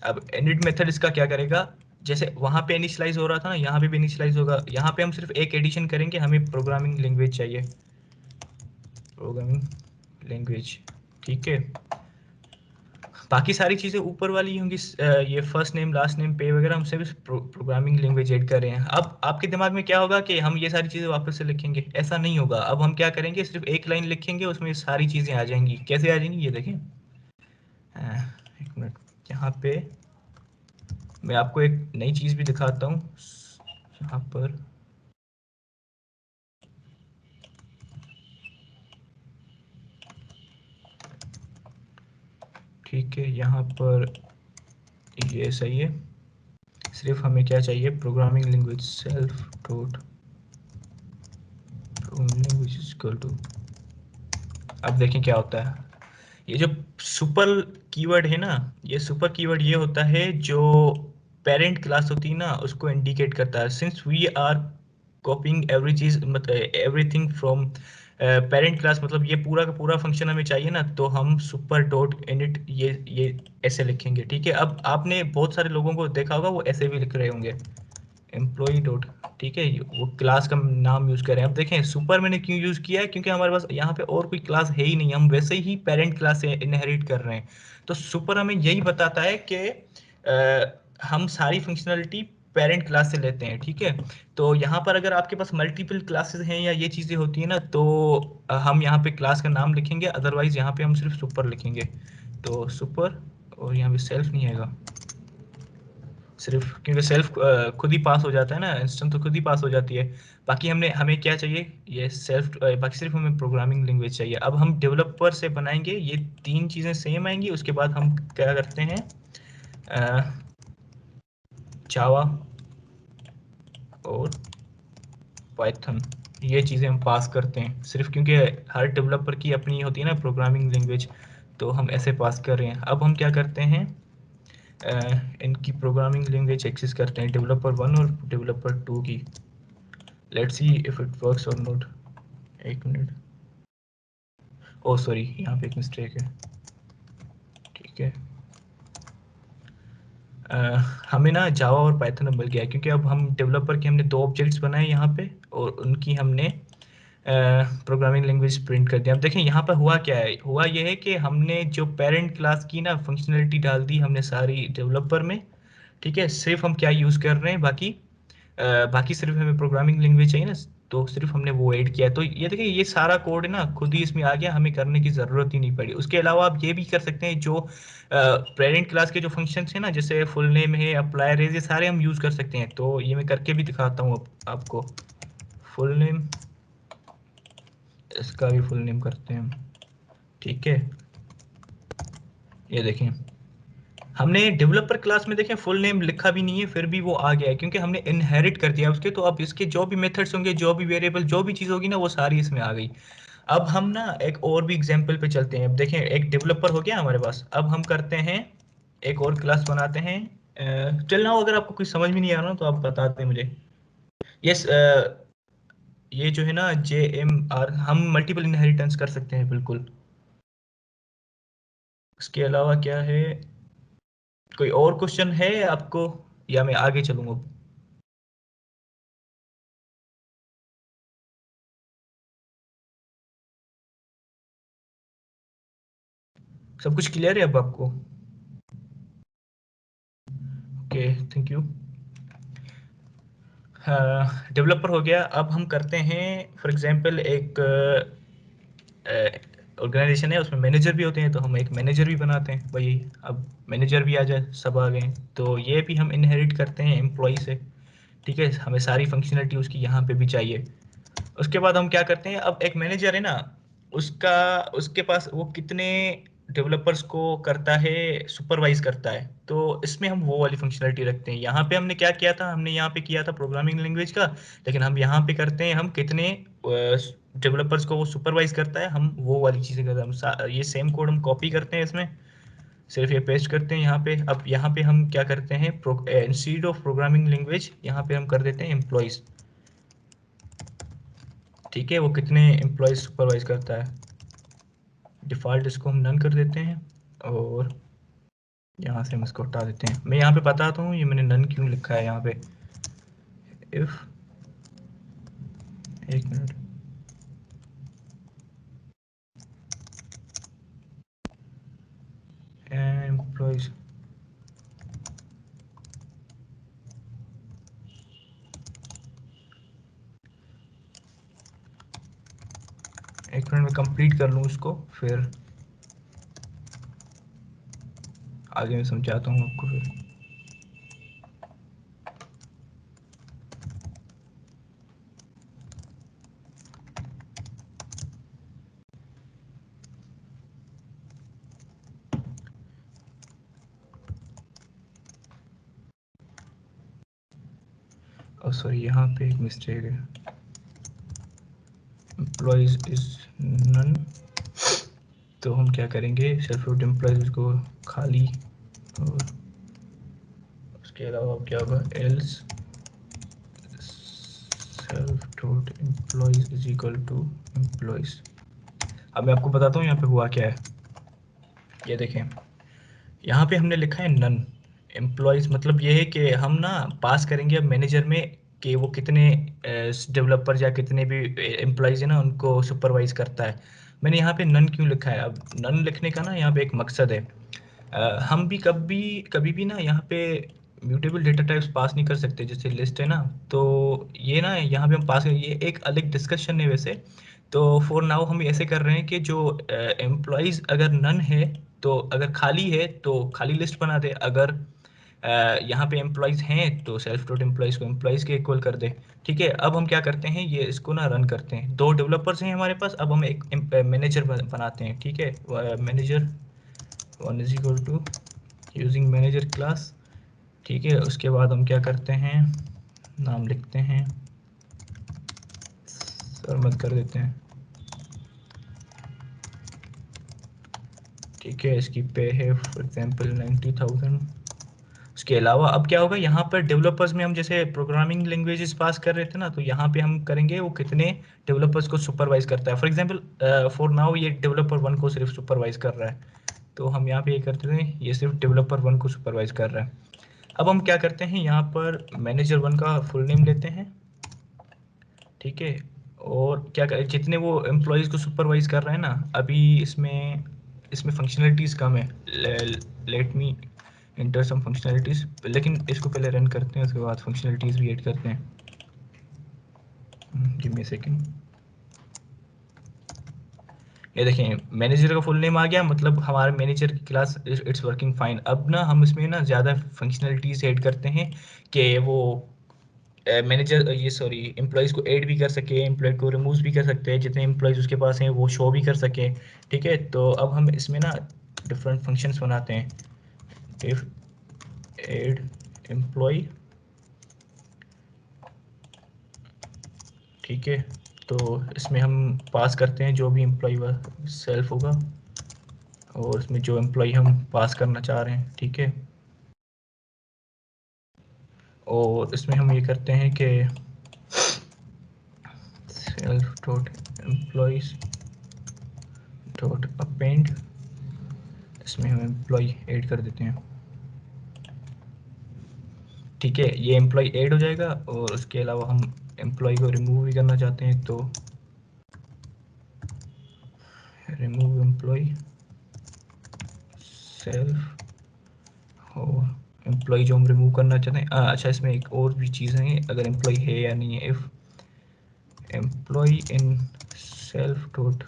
अब इनिट मेथड इसका क्या करेगा, जैसे वहां पे इनिशियलाइज हो रहा था ना, यहाँ पे भी इनिशियलाइज होगा। यहाँ पे हम सिर्फ एक एडिशन करेंगे, हमें प्रोग्रामिंग लैंग्वेज चाहिए, प्रोग्रामिंग लैंग्वेज। ठीक है, बाकी सारी चीजें ऊपर वाली होंगी, ये फर्स्ट नेम, लास्ट नेम, पे वगैरह, हम सिर्फ प्रोग्रामिंग लैंग्वेज ऐड कर रहे हैं। अब आपके दिमाग में क्या होगा कि हम ये सारी चीजें वापस से लिखेंगे, ऐसा नहीं होगा। अब हम क्या करेंगे, सिर्फ एक लाइन लिखेंगे, उसमें सारी चीजें आ जाएंगी। कैसे आ जाएंगी, ये देखें, एक मिनट, यहाँ पे मैं आपको एक नई चीज भी दिखाता हूँ। यहाँ पर ठीक है, यहाँ पर ये सही है। सिर्फ हमें क्या चाहिए, programming language self dot language equal to. अब देखें क्या होता है, ये जो सुपर कीवर्ड है ना, ये सुपर कीवर्ड ये होता है जो पेरेंट क्लास होती है ना उसको इंडिकेट करता है। Since we are copying every चीज, मतलब एवरीथिंग फ्रॉम पेरेंट क्लास, मतलब ये पूरा का पूरा फंक्शन हमें चाहिए ना, तो हम सुपर डॉट इनिट ये ऐसे लिखेंगे। ठीक है, अब आपने बहुत सारे लोगों को देखा होगा वो ऐसे भी लिख रहे होंगे, एम्प्लॉय डॉट। ठीक है, वो क्लास का नाम यूज करें। अब देखें, सुपर मैंने क्यों यूज किया है, क्योंकि हमारे पास यहाँ पे और कोई क्लास है ही नहीं, हम वैसे ही पेरेंट क्लास से इनहेरिट कर रहे हैं। तो सुपर हमें यही बताता है कि हम सारी फंक्शनलिटी पेरेंट क्लास से लेते हैं। ठीक है, तो यहाँ पर अगर आपके पास मल्टीपल क्लासेस हैं या ये चीजें होती है ना, तो हम यहाँ पे क्लास का नाम लिखेंगे, अदरवाइज यहाँ पे हम सिर्फ सुपर लिखेंगे। तो सुपर, और यहाँ पे सेल्फ नहीं आएगा सिर्फ, क्योंकि सेल्फ खुद ही पास हो जाता है ना, इंस्टेंस तो खुद ही पास हो जाती है। बाकी हमें क्या चाहिए, ये सेल्फ, बाकी सिर्फ हमें प्रोग्रामिंग लैंग्वेज चाहिए। अब हम डेवलपर से बनाएंगे, ये तीन चीजें सेम आएंगी। उसके बाद हम क्या करते हैं, जावा और पाइथन, ये चीजें हम पास करते हैं सिर्फ, क्योंकि हर डेवलपर की अपनी होती है ना प्रोग्रामिंग लैंग्वेज, तो हम ऐसे पास कर रहे हैं। अब हम क्या करते हैं, इनकी प्रोग्रामिंग लैंग्वेज एक्सेस करते हैं, डेवलपर 1 और डेवलपर 2 की। Let's see if it works और नॉट। एक मिनट, ओ सॉरी, यहाँ पे एक मिस्टेक है। ठीक है, हमें ना जावा और पाइथन मिल गया है, क्योंकि अब हम डेवलपर के हमने दो ऑब्जेक्ट्स बनाए यहाँ पे, और उनकी हमने प्रोग्रामिंग लैंग्वेज प्रिंट कर दिया। अब देखें यहाँ पर हुआ क्या है, हुआ ये है कि हमने जो पेरेंट क्लास की ना फंक्शनलिटी डाल दी हमने सारी डेवलपर में। ठीक है, सिर्फ हम क्या यूज़ कर रहे हैं, बाकी सिर्फ हमें प्रोग्रामिंग लैंग्वेज चाहिए ना, तो सिर्फ हमने वो ऐड किया है। तो ये देखिए, ये सारा कोड है ना खुद ही इसमें आ गया, हमें करने की ज़रूरत ही नहीं पड़ी। उसके अलावा आप ये भी कर सकते हैं, जो पेरेंट क्लास के जो फंक्शंस हैं ना, जैसे फुल नेम है, अप्लाई रेज, ये सारे हम यूज़ कर सकते हैं। तो ये मैं करके भी दिखाता हूँ आपको। फुल नेम, इसका भी फुल नेम करते हैं हम। ठीक है, ये देखें, हमने डेवलपर क्लास में देखें फुल नेम लिखा भी नहीं है, फिर भी वो आ गया है क्योंकि हमने इनहेरिट कर दिया उसके। तो अब इसके जो भी मेथड्स होंगे, जो भी वेरिएबल, जो भी चीज़ होगी ना, वो सारी इसमें आ गई। अब हम ना एक और भी एग्जांपल पे चलते हैं। अब देखें, एक डेवलपर हो गया हमारे पास। अब हम करते हैं एक और क्लास बनाते हैं। टिल नाउ अगर आपको कुछ समझ में नहीं आ रहा तो आप बता दें मुझे। यस, ये जो है ना JMR, हम मल्टीपल इनहेरिटेंस कर सकते हैं बिल्कुल। इसके अलावा क्या है, कोई और क्वेश्चन है आपको या मैं आगे चलूंगा? सब कुछ क्लियर है अब आपको? Okay, thank you. डेवलपर हो गया। अब हम करते हैं फॉर एग्जांपल एक ऑर्गेनाइजेशन है, उसमें मैनेजर भी होते हैं, तो हम एक मैनेजर भी बनाते हैं भाई। अब मैनेजर भी आ जाए, सब आ गए, तो ये भी हम इनहेरिट करते हैं एम्प्लॉय से। ठीक है, हमें सारी फंक्शनलिटी उसकी यहाँ पे भी चाहिए। उसके बाद हम क्या करते हैं, अब एक मैनेजर है ना, उसका उसके पास वो कितने डेवलपर्स को करता है, सुपरवाइज करता है। तो इसमें हम वो वाली फंक्शनलिटी रखते हैं। यहाँ पे हमने क्या किया था, हमने यहाँ पे किया था प्रोग्रामिंग लैंग्वेज का, लेकिन हम यहाँ पे करते हैं हम कितने डेवलपर्स को वो सुपरवाइज करता है, हम वो वाली चीज़ें करते हैं। हम ये सेम कोड हम कॉपी करते हैं इसमें, सिर्फ ये पेस्ट करते हैं यहाँ पे। अब यहाँ पे हम क्या करते हैं, इंस्टीड ऑफ प्रोग्रामिंग लैंग्वेज यहाँ पे हम कर देते हैं एम्प्लॉयज। ठीक है, वो कितने एम्प्लॉयज सुपरवाइज करता है। डिफ़ॉल्ट इसको हम नन कर देते हैं और यहाँ से हम इसको हटा देते हैं। मैं यहाँ पे बताता हूँ ये मैंने नन क्यों लिखा है यहाँ पे। इफ, एक मिनट, एम्प्लॉयज, एक मिनट में कंप्लीट कर लूँ इसको, फिर आगे मैं समझाता हूँ आपको फिर। सॉरी, यहाँ पे एक मिस्टेक है, एम्प्लॉयज इज नन। तो हम क्या करेंगे, सेल्फ डॉट एम्प्लॉयज को खाली, और उसके अलावा क्या होगा, else self dot employees is equal to employees. अब मैं आपको बताता हूँ यहाँ पे हुआ क्या है। ये देखें, यहाँ पे हमने लिखा है नन एम्प्लॉयज, मतलब ये है कि हम ना पास करेंगे अब मैनेजर में कि वो कितने डेवलपर या कितने भी एम्प्लॉयज है ना उनको सुपरवाइज करता है। मैंने यहाँ पे नन क्यों लिखा है, अब नन लिखने का ना यहाँ पे एक मकसद है। हम भी कभी भी ना यहाँ पे म्यूटेबल डेटा टाइप्स पास नहीं कर सकते, जैसे लिस्ट है ना, तो ये ना यहाँ पे हम पास, ये एक अलग डिस्कशन है वैसे। तो फॉर नाउ हम ऐसे कर रहे हैं कि जो एम्प्लॉयज अगर नन है, तो अगर खाली है तो खाली लिस्ट बना दे, अगर यहाँ पे एम्प्लॉयज हैं तो सेल्फ डॉट एम्प्लॉयज को एम्प्लॉयज के इक्वल कर दे। ठीक है, अब हम क्या करते हैं, ये इसको ना रन करते हैं। दो डेवलपर्स हैं हमारे पास, अब हम एक मैनेजर बनाते हैं। ठीक है, manager one is equal to using manager class. ठीक है, उसके बाद हम क्या करते हैं, नाम लिखते हैं, सर मत कर देते हैं। ठीक है, इसकी पे है फॉर एग्जांपल 90,000। उसके अलावा अब क्या होगा, यहाँ पर डेवलपर्स में हम जैसे प्रोग्रामिंग लैंग्वेजेस पास कर रहे थे ना, तो यहाँ पे हम करेंगे वो कितने डेवलपर्स को सुपरवाइज करता है। फॉर एग्जांपल फॉर नाउ ये डेवलपर वन को सिर्फ सुपरवाइज कर रहा है, तो हम यहाँ पे ये करते हैं, ये सिर्फ डेवलपर वन को सुपरवाइज कर रहा है। अब हम क्या करते हैं, यहाँ पर मैनेजर वन का फुल नेम लेते हैं। ठीक है, और क्या कर, जितने वो एम्प्लॉयज़ को सुपरवाइज कर रहे हैं ना, अभी इसमें इसमें फंक्शनलिटीज़ कम है। लेट मी इंटर सम फंक्शनलिटीज़, लेकिन इसको पहले रन करते हैं, उसके बाद फंक्शनलिटीज़ भी ऐड करते हैं। Give me a second. ये देखें, मैनेजर का फुल नेम आ गया, मतलब हमारे मैनेजर की क्लास इट्स वर्किंग फाइन। अब ना हम इसमें ना ज़्यादा फंक्शनलिटीज़ ऐड करते हैं कि वो मैनेजर, ये सॉरी, एम्प्लॉयज़ को ऐड भी कर सके, एम्प्लॉय को रिमूव भी कर सकते हैं, जितने एम्प्लॉयज़ उसके पास हैं वो शो भी कर सके। ठीक है, तो अब हम इसमें ना डिफरेंट फंक्शंस बनाते हैं। इफ एड एम्प्लॉय, ठीक है। तो इसमें हम पास करते हैं जो भी एम्प्लॉय सेल्फ होगा और इसमें जो एम्प्लॉय हम पास करना चाह रहे हैं, ठीक है। और इसमें हम ये करते हैं कि self dot employees dot append, इसमें हम एम्प्लॉय ऐड कर देते हैं, ठीक है। ये एम्प्लॉय ऐड हो जाएगा और उसके अलावा हम एम्प्लॉय को रिमूव भी करना चाहते हैं, तो रिमूव एम्प्लॉय सेल्फ, और एम्प्लॉय जो हम रिमूव करना चाहते हैं, अच्छा इसमें एक और भी चीज़ है, अगर एम्प्लॉय है या नहीं है। If employ in self dot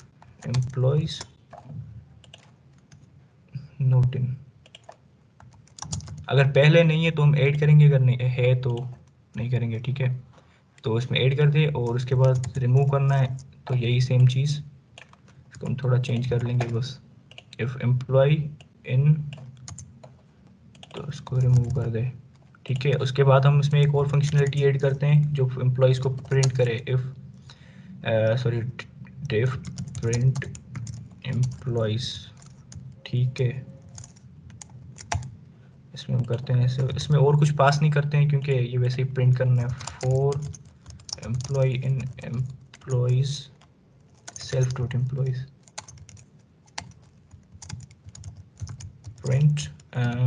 employees not in, अगर पहले नहीं है तो हम ऐड करेंगे, अगर नहीं है तो नहीं करेंगे, ठीक है। तो इसमें ऐड कर दे और उसके बाद रिमूव करना है, तो यही सेम चीज़, इसको हम थोड़ा चेंज कर लेंगे बस। इफ एम्प्लॉय इन, तो इसको रिमूव कर दे, ठीक है। उसके बाद हम इसमें एक और फंक्शनलिटी ऐड करते हैं जो एम्प्लॉयज़ को प्रिंट करे। If sorry diff print employees, ठीक है। इसमें हम करते हैं ऐसे, इसमें और कुछ पास नहीं करते हैं क्योंकि ये वैसे ही प्रिंट करना है। For employ in employees self dot employees print,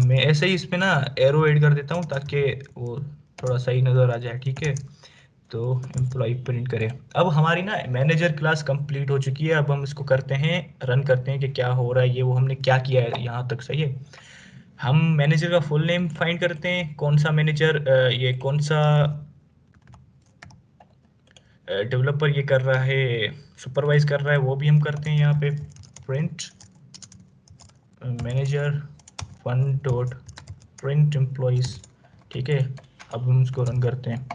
मैं ऐसे ही इसमें ना एरो ऐड कर देता हूँ ताकि वो थोड़ा सही नज़र आ जाए, ठीक है। तो एम्प्लॉय प्रिंट करें। अब हमारी ना मैनेजर क्लास कंप्लीट हो चुकी है। अब हम इसको करते हैं, रन करते हैं कि क्या हो रहा है, ये वो हमने क्या किया है यहाँ तक, सही है। हम मैनेजर का फुल नेम फाइंड करते हैं, कौन सा मैनेजर, ये कौन सा डेवलपर ये कर रहा है, सुपरवाइज कर रहा है, वो भी हम करते हैं यहाँ पे। Print manager one dot print employees, ठीक है। अब हम इसको रन करते हैं।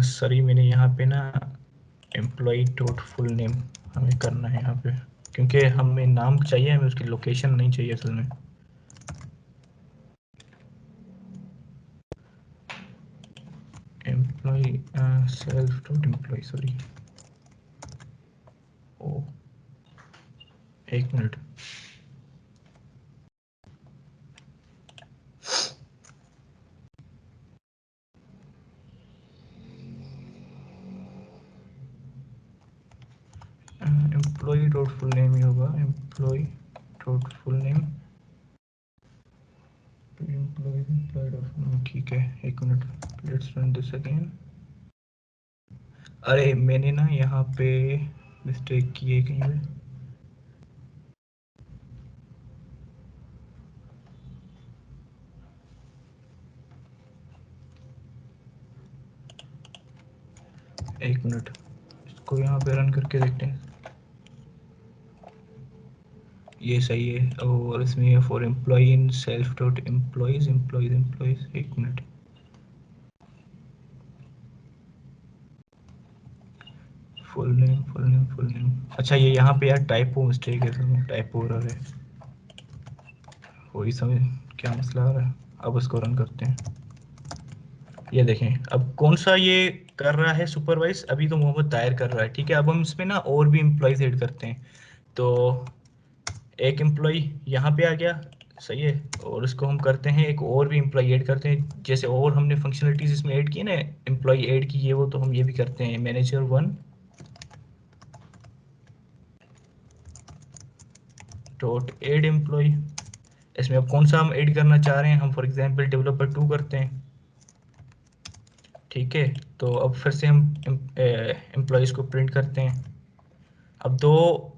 सॉरी मैंने यहाँ पे ना एम्प्लॉय डॉट फुल नेम हमें करना है यहाँ पे, क्योंकि हमें नाम चाहिए, हमें उसकी लोकेशन नहीं चाहिए असल में। Employ self dot employ, sorry, oh एक minute, employ dot full name ही होगा, employ dot full name, employ dot, ठीक है। एक minute, let's run this again. अरे मैंने ना यहाँ पे मिस्टेक की है कहीं पे, एक मिनट, इसको यहाँ पे रन करके देखते हैं। ये सही है, और इसमें ये for employ in self dot employees employees employees, एक minute, full name full name full name, अच्छा ये यहाँ पे यार टाइपो मिस्टेक है, इसमें टाइपो हो रहा है, वही समझ क्या मसला आ रहा है। अब इसको रन करते हैं, ये देखें अब कौन सा ये कर रहा है सुपरवाइज, अभी तो मोहम्मद ताहिर कर रहा है, ठीक है। अब हम इसमें ना और भी एम्प्लॉयज ऐड करते हैं, तो एक एम्प्लॉय यहाँ पे आ गया, सही है। और इसको हम करते हैं, एक और भी एम्प्लॉय ऐड करते हैं, जैसे और हमने फंक्शनलिटीज इसमें ऐड की ना, एम्प्लॉय ऐड की, ये वो तो हम ये भी करते हैं। Manager one dot add employee, इसमें अब कौन सा हम ऐड करना चाह रहे हैं, हम फॉर एग्जांपल डेवलपर टू करते हैं, ठीक है। तो अब फिर से हम एम्प्लॉयज़ को प्रिंट करते हैं। अब दो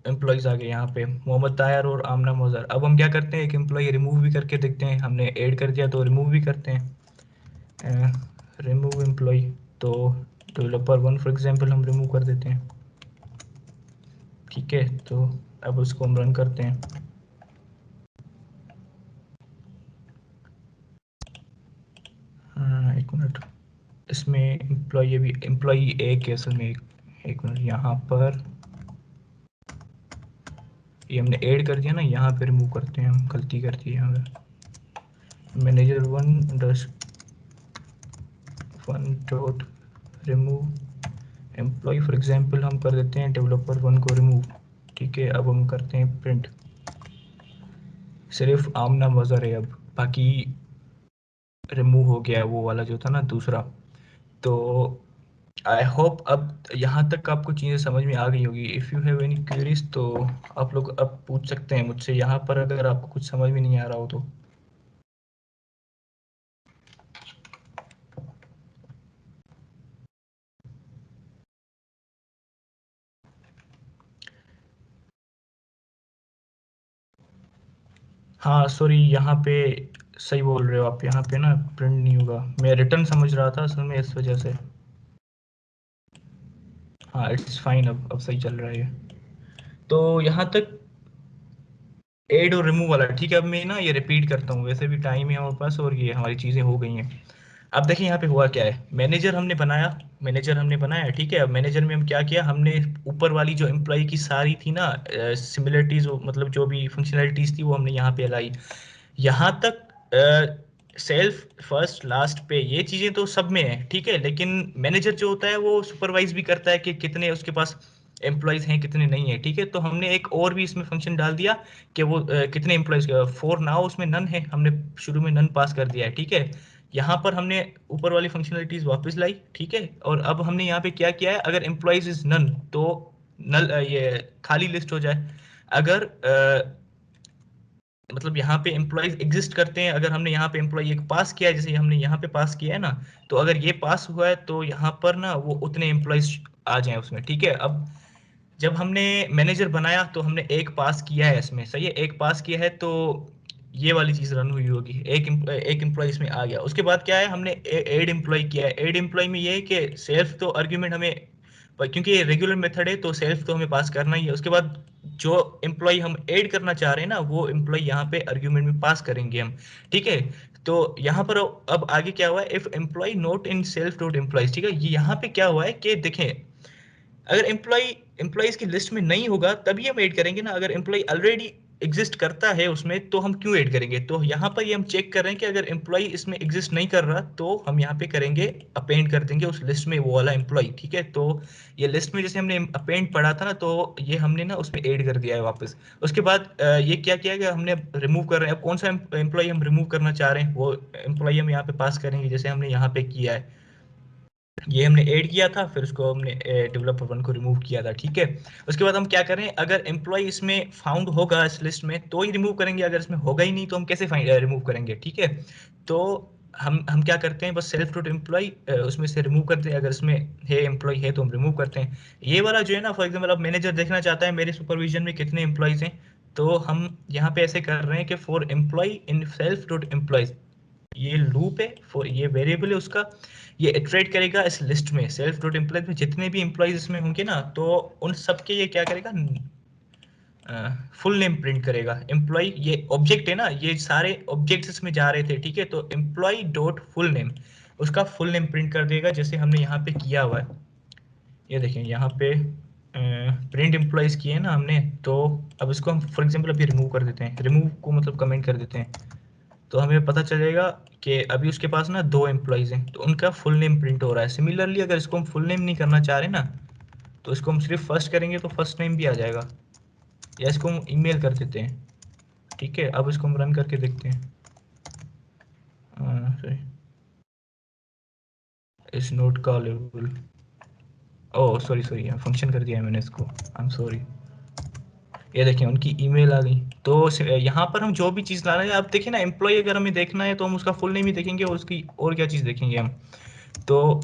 एम्प्लॉयज़ आ गए यहाँ पे, मोहम्मद ताहिर और आमना मज़हर। अब हम क्या करते हैं, एक एम्प्लॉय रिमूव भी करके देखते हैं, हमने ऐड कर दिया तो रिमूव भी करते हैं। रिमूव एम्प्लॉय, तो डेवलपर वन फॉर एग्जांपल हम रिमूव कर देते हैं, ठीक है। तो अब उसको हम रन करते हैं। एक मिनट, इसमें एम्प्लॉय भी एम्प्लॉय एक है असल में, एक मिनट यहाँ पर ये हमने ऐड कर दिया ना, यहाँ पे रिमूव करते हैं हम, गलती करती है यहाँ पे। Manager one dot remove employee, for example हम कर देते हैं डेवलपर वन को रिमूव। ठीक है, अब हम करते हैं प्रिंट, सिर्फ आमना मज़र है, अब बाकी रिमूव हो गया है वो वाला जो था ना दूसरा। तो आई होप अब यहाँ तक आपको चीज़ें समझ में आ गई होगी। If you have any queries तो आप लोग अब पूछ सकते हैं मुझसे यहाँ पर, अगर आपको कुछ समझ में नहीं आ रहा हो तो। हाँ सॉरी, यहाँ पे सही बोल रहे हो आप, यहाँ पे ना प्रिंट नहीं होगा, मैं रिटर्न समझ रहा था असल में, इस वजह से। हाँ इट्स फाइन, अब सही चल रहा है ये। तो यहाँ तक ऐड और रिमूव वाला ठीक है। अब मैं ना ये रिपीट करता हूँ, वैसे भी टाइम है हमारे पास और ये हमारी चीज़ें हो गई हैं। अब देखिए यहाँ पे हुआ क्या है, मैनेजर हमने बनाया ठीक है। अब मैनेजर में हम क्या किया, हमने ऊपर वाली जो एम्प्लॉय की सारी थी ना सिमिलरिटीज, मतलब जो भी फंक्शनैलिटीज थी वो हमने यहाँ पे लाई। यहाँ तक सेल्फ फर्स्ट लास्ट पे ये चीजें तो सब में है ठीक है, लेकिन मैनेजर जो होता है वो सुपरवाइज भी करता है कि कितने उसके पास एम्प्लॉयज हैं कितने नहीं है ठीक है। तो हमने एक और भी इसमें फंक्शन डाल दिया कि वो कितने एम्प्लॉयज, फॉर नाउ उसमें नन है, हमने शुरू में नन पास कर दिया है ठीक है। यहाँ पर हमने ऊपर वाली फंक्शनलिटीज वापस लाई ठीक है। और अब हमने यहाँ पे क्या किया है, अगर एम्प्लॉयज इज नन तो नल ये खाली लिस्ट हो जाए। अगर मतलब यहाँ पे एम्प्लॉयज एग्जिस्ट करते हैं, अगर हमने यहाँ पे एम्प्लॉय एक पास किया है, जैसे हमने यहाँ पे पास किया है ना, तो अगर ये पास हुआ है तो यहाँ पर ना वो उतने एम्प्लॉयज आ जाए उसमें ठीक है। अब जब हमने मैनेजर बनाया तो हमने एक पास किया है इसमें, सही है, एक पास किया है तो ये वाली चीज रन हुई होगी, एक एम्प्लॉय इसमें आ गया। उसके बाद क्या है, हमने एड एम्प्लॉय किया है। एड एम्प्लॉय में ये है कि सेल्फ तो आर्ग्यूमेंट हमें, क्योंकि ये रेगुलर मेथड है तो सेल्फ तो हमें पास करना ही है। उसके बाद जो एम्प्लॉय हम ऐड करना चाह रहे हैं ना, वो एम्प्लॉय यहाँ पे आर्ग्यूमेंट में पास करेंगे हम ठीक है। तो यहाँ पर अब आगे क्या हुआ है, if employee not in self dot employee ठीक है। ये यहाँ पे क्या हुआ है कि देखें, अगर एम्प्लॉयज की लिस्ट में नहीं होगा तभी हम ऐड करेंगे ना, अगर एम्प्लॉय ऑलरेडी एग्जिस्ट करता है उसमें तो हम क्यों ऐड करेंगे। तो यहाँ पर ये हम चेक कर रहे हैं कि अगर एम्प्लॉय इसमें एग्जिस्ट नहीं कर रहा तो हम यहाँ पे करेंगे अपेंड कर देंगे उस लिस्ट में वो वाला एम्प्लॉय ठीक है। तो ये लिस्ट में जैसे हमने अपेंड पढ़ा था ना, तो ये हमने ना उसमें ऐड कर दिया है वापस। उसके बाद ये क्या किया कि हमने रिमूव कर रहे हैं, अब कौन सा एम्प्लॉय हम रिमूव करना चाह रहे हैं वो एम्प्लॉय हम यहाँ पे पास करेंगे, जैसे हमने यहाँ पे किया है, ये हमने ऐड किया था फिर उसको हमने डेवलपर वन को रिमूव किया था ठीक है। उसके बाद हम क्या करें, अगर एम्प्लॉय इसमें फाउंड होगा इस लिस्ट में तो ही रिमूव करेंगे, अगर इसमें होगा ही नहीं तो हम कैसे रिमूव करेंगे ठीक है। तो हम क्या करते हैं, बस सेल्फ डॉट एम्प्लॉय उसमें से रिमूव करते हैं, अगर इसमें है एम्प्लॉय है तो हम रिमूव करते हैं। ये वाला जो है ना, फॉर एग्जाम्पल अब मैनेजर देखना चाहता है मेरे सुपरविजन में कितने एम्प्लॉयज हैं, तो हम यहाँ पे ऐसे कर रहे हैं कि for employ in self dot employees, ये लूप है फॉर, ये वेरिएबल है उसका, ये इटरेट करेगा इस लिस्ट में सेल्फ डॉट एम्प्लॉयज में जितने भी एम्प्लॉयज इसमें होंगे ना, तो उन सबके ये क्या करेगा, फुल नेम प्रिंट करेगा। एम्प्लॉय ये ऑब्जेक्ट है ना, ये सारे ऑब्जेक्ट्स इसमें जा रहे थे ठीक है, तो एम्प्लॉय डॉट फुल नेम उसका फुल नेम प्रिंट कर देगा जैसे हमने यहाँ पे किया हुआ है। ये देखें यहाँ पे प्रिंट एम्प्लॉयज किए हैं ना हमने, तो अब इसको हम फॉर एग्जाम्पल अभी रिमूव कर देते हैं, रिमूव को मतलब कमेंट कर देते हैं, तो हमें पता चलेगा कि अभी उसके पास ना दो एम्प्लॉयज हैं तो उनका फुल नेम प्रिंट हो रहा है। सिमिलरली अगर इसको हम फुल नेम नहीं करना चाह रहे ना, तो इसको हम सिर्फ फर्स्ट करेंगे तो फर्स्ट नेम भी आ जाएगा, या इसको हम ईमेल कर देते हैं ठीक है। अब इसको हम रन करके देखते हैं, sorry is not callable, oh sorry sorry function कर दिया है मैंने इसको, आई एम सॉरी। ये देखें उनकी ईमेल आ गई। तो यहाँ पर हम जो भी चीज़ ला रहे हैं, अब देखिए ना एम्प्लॉय अगर हमें देखना है तो हम उसका फुल नेम ही देखेंगे और उसकी और क्या चीज़ देखेंगे हम। तो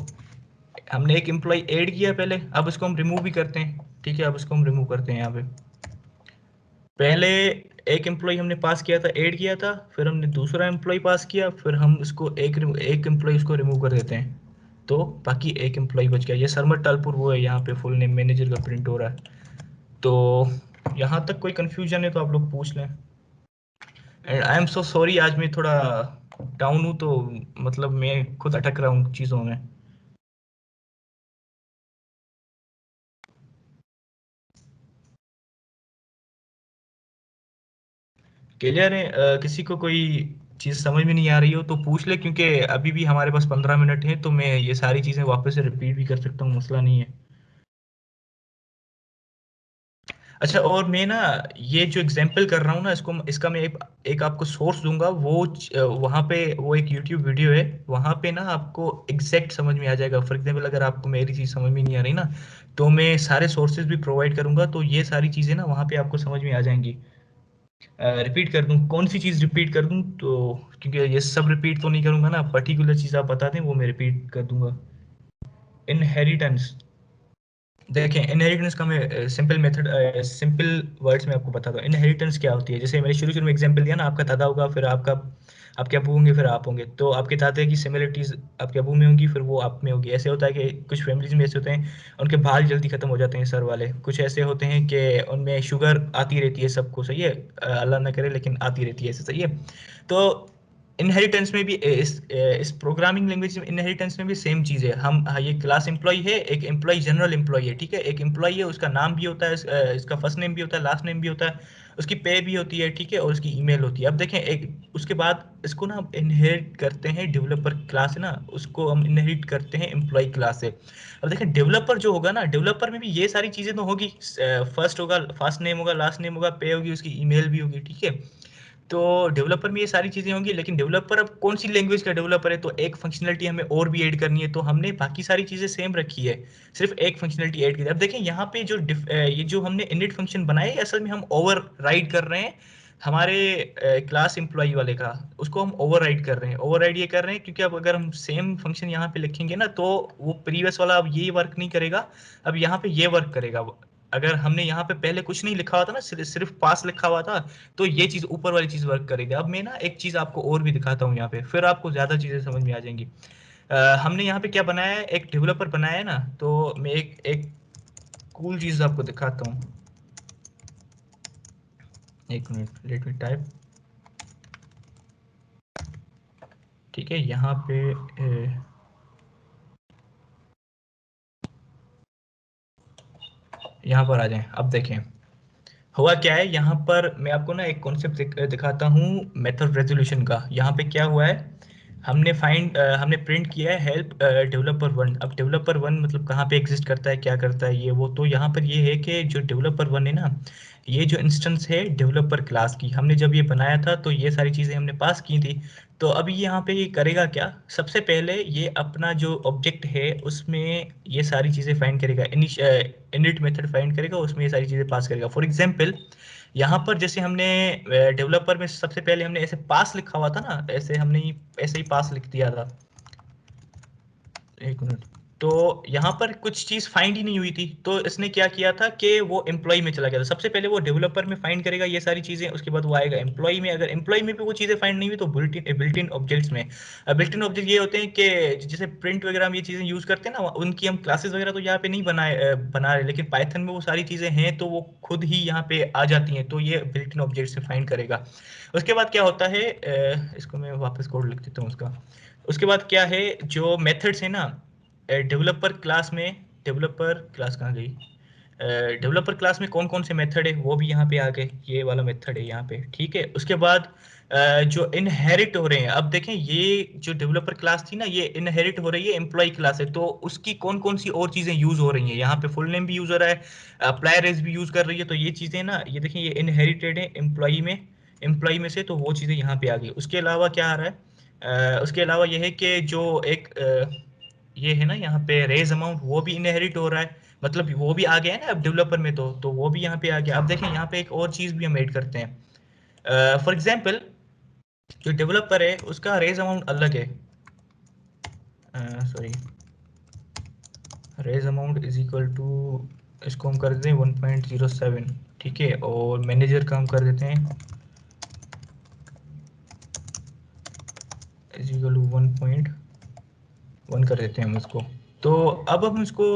हमने एक एम्प्लॉय ऐड किया पहले, अब इसको हम रिमूव भी करते हैं ठीक है। अब इसको हम रिमूव करते हैं, यहाँ पे पहले एक एम्प्लॉय हमने पास किया था, ऐड किया था, फिर हमने दूसरा एम्प्लॉय पास किया, फिर हम इसको एक एम्प्लॉय इसको रिमूव कर देते हैं, तो बाकी एक एम्प्लॉय बच गया। ये सरमत टालपुर वो है, यहाँ पे फुल नेम मैनेजर का प्रिंट हो रहा है। तो यहाँ तक कोई कंफ्यूजन है तो आप लोग पूछ लें। And I am so sorry, आज मैं थोड़ा डाउन हूँ तो मतलब मैं खुद अटक रहा हूँ चीज़ों में। क्लियर है? किसी को कोई चीज़ समझ में नहीं आ रही हो तो पूछ ले, क्योंकि अभी भी हमारे पास 15 मिनट है, तो मैं ये सारी चीज़ें वापस से रिपीट भी कर सकता हूँ, मसला नहीं है। अच्छा, और मैं ना ये जो एग्जांपल कर रहा हूँ ना, इसका मैं एक आपको सोर्स दूंगा, वहाँ पे वो एक यूट्यूब वीडियो है, वहाँ पे ना आपको एग्जैक्ट समझ में आ जाएगा। फॉर एग्जांपल अगर आपको मेरी चीज़ समझ में नहीं आ रही ना, तो मैं सारे सोर्सेज भी प्रोवाइड करूंगा, तो ये सारी चीज़ें ना वहाँ पे आपको समझ में आ जाएंगी। रिपीट कर दूं, कौन सी चीज़ रिपीट कर दूं? तो क्योंकि ये सब रिपीट तो नहीं करूंगा ना, पर्टिकुलर चीज़ आप बता दें वो मैं रिपीट कर दूंगा। इनहेरिटेंस, देखें, इनहेरिटेंस का मैं सिंपल मेथड, सिंपल वर्ड्स में आपको बताता हूँ। इनहेरिटेंस क्या होती है? जैसे मैंने शुरू शुरू में एग्जांपल दिया ना, आपका दादा होगा, फिर आपके अबू होंगे, फिर आप होंगे, तो आपके दादा की सिमिलरिटीज आपके अबू में होंगी, फिर वो आप में होगी। ऐसे होता है कि कुछ फैमिलीज में ऐसे होते हैं उनके बाल जल्दी खत्म हो जाते हैं सर वाले, कुछ ऐसे होते हैं कि उनमें शुगर आती रहती है सबको, सही है, अल्लाह ना करे लेकिन आती रहती है, ऐसे सही है। तो इनहेरिटेंस में भी इस प्रोग्रामिंग लैंग्वेज में इनहेरिटेंस में भी सेम चीज़ है। ये क्लास एम्प्लॉय है, एक एम्प्लॉय जनरल एम्प्लॉय है, ठीक है, एक एम्प्लॉय है, उसका नाम भी होता है, इसका फर्स्ट नेम भी होता है, लास्ट नेम भी होता है, उसकी पे भी होती है, ठीक है, और उसकी ईमेल होती है। अब देखें, एक उसके बाद इसको ना इनहेरिट करते हैं, डेवलपर क्लास है ना, उसको हम इनहेरिट करते हैं एम्प्लॉय क्लास से। अब देखें, डेवलपर जो होगा ना, डेवलपर में भी ये सारी चीज़ें तो होगी, फर्स्ट होगा, फर्स्ट नेम होगा, लास्ट नेम होगा, पे होगी, उसकी ईमेल भी होगी, ठीक है। तो डेवलपर में ये सारी चीजें होंगी, लेकिन डेवलपर अब कौन सी लैंग्वेज का डेवलपर है, तो एक फंक्शनलिटी हमें और भी ऐड करनी है, तो हमने बाकी सारी चीजें सेम रखी है, सिर्फ एक फंक्शनलिटी ऐड की है। अब देखें यहाँ पे ये जो हमने इनिट फंक्शन बनाया है, असल में हम ओवर राइड कर रहे हैं हमारे क्लास एम्प्लॉय वाले का, उसको हम ओवर राइड कर रहे हैं। ओवर राइड ये कर रहे हैं क्योंकि अब अगर हम सेम फंक्शन यहाँ पे लिखेंगे ना, तो वो प्रीवियस वाला अब ये वर्क नहीं करेगा, अब यहाँ पे ये वर्क करेगा। अगर हमने यहाँ पे पहले कुछ नहीं लिखा हुआ था ना, सिर्फ पास लिखा हुआ था, तो ये चीज ऊपर वाली चीज वर्क करेगी। अब मैं ना एक चीज आपको और भी दिखाता हूँ यहाँ पे, फिर आपको ज्यादा चीजें समझ में आ जाएंगी। हमने यहाँ पे क्या बनाया है, एक डेवलपर बनाया है ना, तो मैं एक एक कूल चीज आपको दिखाता हूँ। एक मिनट, लेट मी टाइप। ठीक है, यहाँ पे यहाँ पर आ जाएं। अब देखें हुआ क्या है, यहाँ पर मैं आपको ना एक कॉन्सेप्ट दिखाता हूँ मेथड रेजोल्यूशन का। यहाँ पे क्या हुआ है, हमने प्रिंट किया है हेल्प डेवलपर वन। अब डेवलपर वन मतलब कहाँ पे एग्जिस्ट करता है, क्या करता है, ये वो। तो यहाँ पर ये है कि जो डेवलपर वन है ना, ये जो इंस्टेंस है डेवलपर क्लास की, हमने जब ये बनाया था तो ये सारी चीज़ें हमने पास की थी। तो अभी यहाँ पे ये करेगा क्या, सबसे पहले ये अपना जो ऑब्जेक्ट है उसमें ये सारी चीज़ें फाइंड करेगा, इनिट मेथड फाइंड करेगा, उसमें ये सारी चीज़ें पास करेगा। फॉर एग्जांपल यहाँ पर जैसे हमने डेवलपर में सबसे पहले हमने ऐसे पास लिखा हुआ था ना, ऐसे ही पास लिख दिया था। एक मिनट, तो यहाँ पर कुछ चीज फाइंड ही नहीं हुई थी, तो इसने क्या किया था कि वो एम्प्लॉय में चला गया था। सबसे पहले वो डेवलपर में फाइंड करेगा ये सारी चीजें, उसके बाद वो आएगा एम्प्लॉय में। अगर एम्प्लॉय में भी वो चीजें फाइंड नहीं हुई तो बिल्ट इन ऑब्जेक्ट्स में। बिल्ट इन ऑब्जेक्ट ये होते हैं कि जैसे प्रिंट वगैरह हम ये चीजें यूज करते हैं ना, उनकी हम क्लासेस वगैरह तो यहाँ पे नहीं बना रहे, लेकिन पाइथन में वो सारी चीजें हैं, तो वो खुद ही यहाँ पे आ जाती हैं, तो ये बिल्ट इन ऑब्जेक्ट से फाइंड करेगा। उसके बाद क्या होता है, इसको मैं वापस कोड लिख देता हूँ उसका। उसके बाद क्या है, जो मेथड्स है ना डेवलपर क्लास में, डेवलपर क्लास कहाँ गई, डेवलपर क्लास में कौन कौन से मेथड है वो भी यहाँ पे आ गए, ये वाला मेथड है यहाँ पे, ठीक है। उसके बाद जो इनहेरिट हो रहे हैं, अब देखें ये जो डेवलपर क्लास थी ना, ये इनहेरिट हो रही है एम्प्लॉय क्लास है, तो उसकी कौन कौन सी और चीजें यूज हो रही हैं, यहाँ पे फुल नेम भी यूज हो रहा है, अप्लाई रेज भी यूज कर रही है, तो ये चीजें ना, ये देखें ये इनहेरिटेड है एम्प्लॉय में से, तो वो चीजें यहाँ पे आ गई। उसके अलावा क्या आ रहा है, उसके अलावा ये है कि जो एक ये है ना यहाँ पे रेज अमाउंट, वो भी इनहेरिट हो रहा है, मतलब वो भी आ गया है ना अब डेवलपर में, तो वो भी यहाँ पे आ गया। अब देखें यहाँ पे एक और चीज भी हम ऐड करते हैं। फॉर एग्जांपल जो डेवलपर है उसका रेज अमाउंट अलग है, sorry, raise amount is equal to, इसको हम कर देते हैं 1.07, ठीक है, और मैनेजर का हम कर देते हैं इज इक्वल टू 1.1 कर देते हैं हम इसको। तो अब हम इसको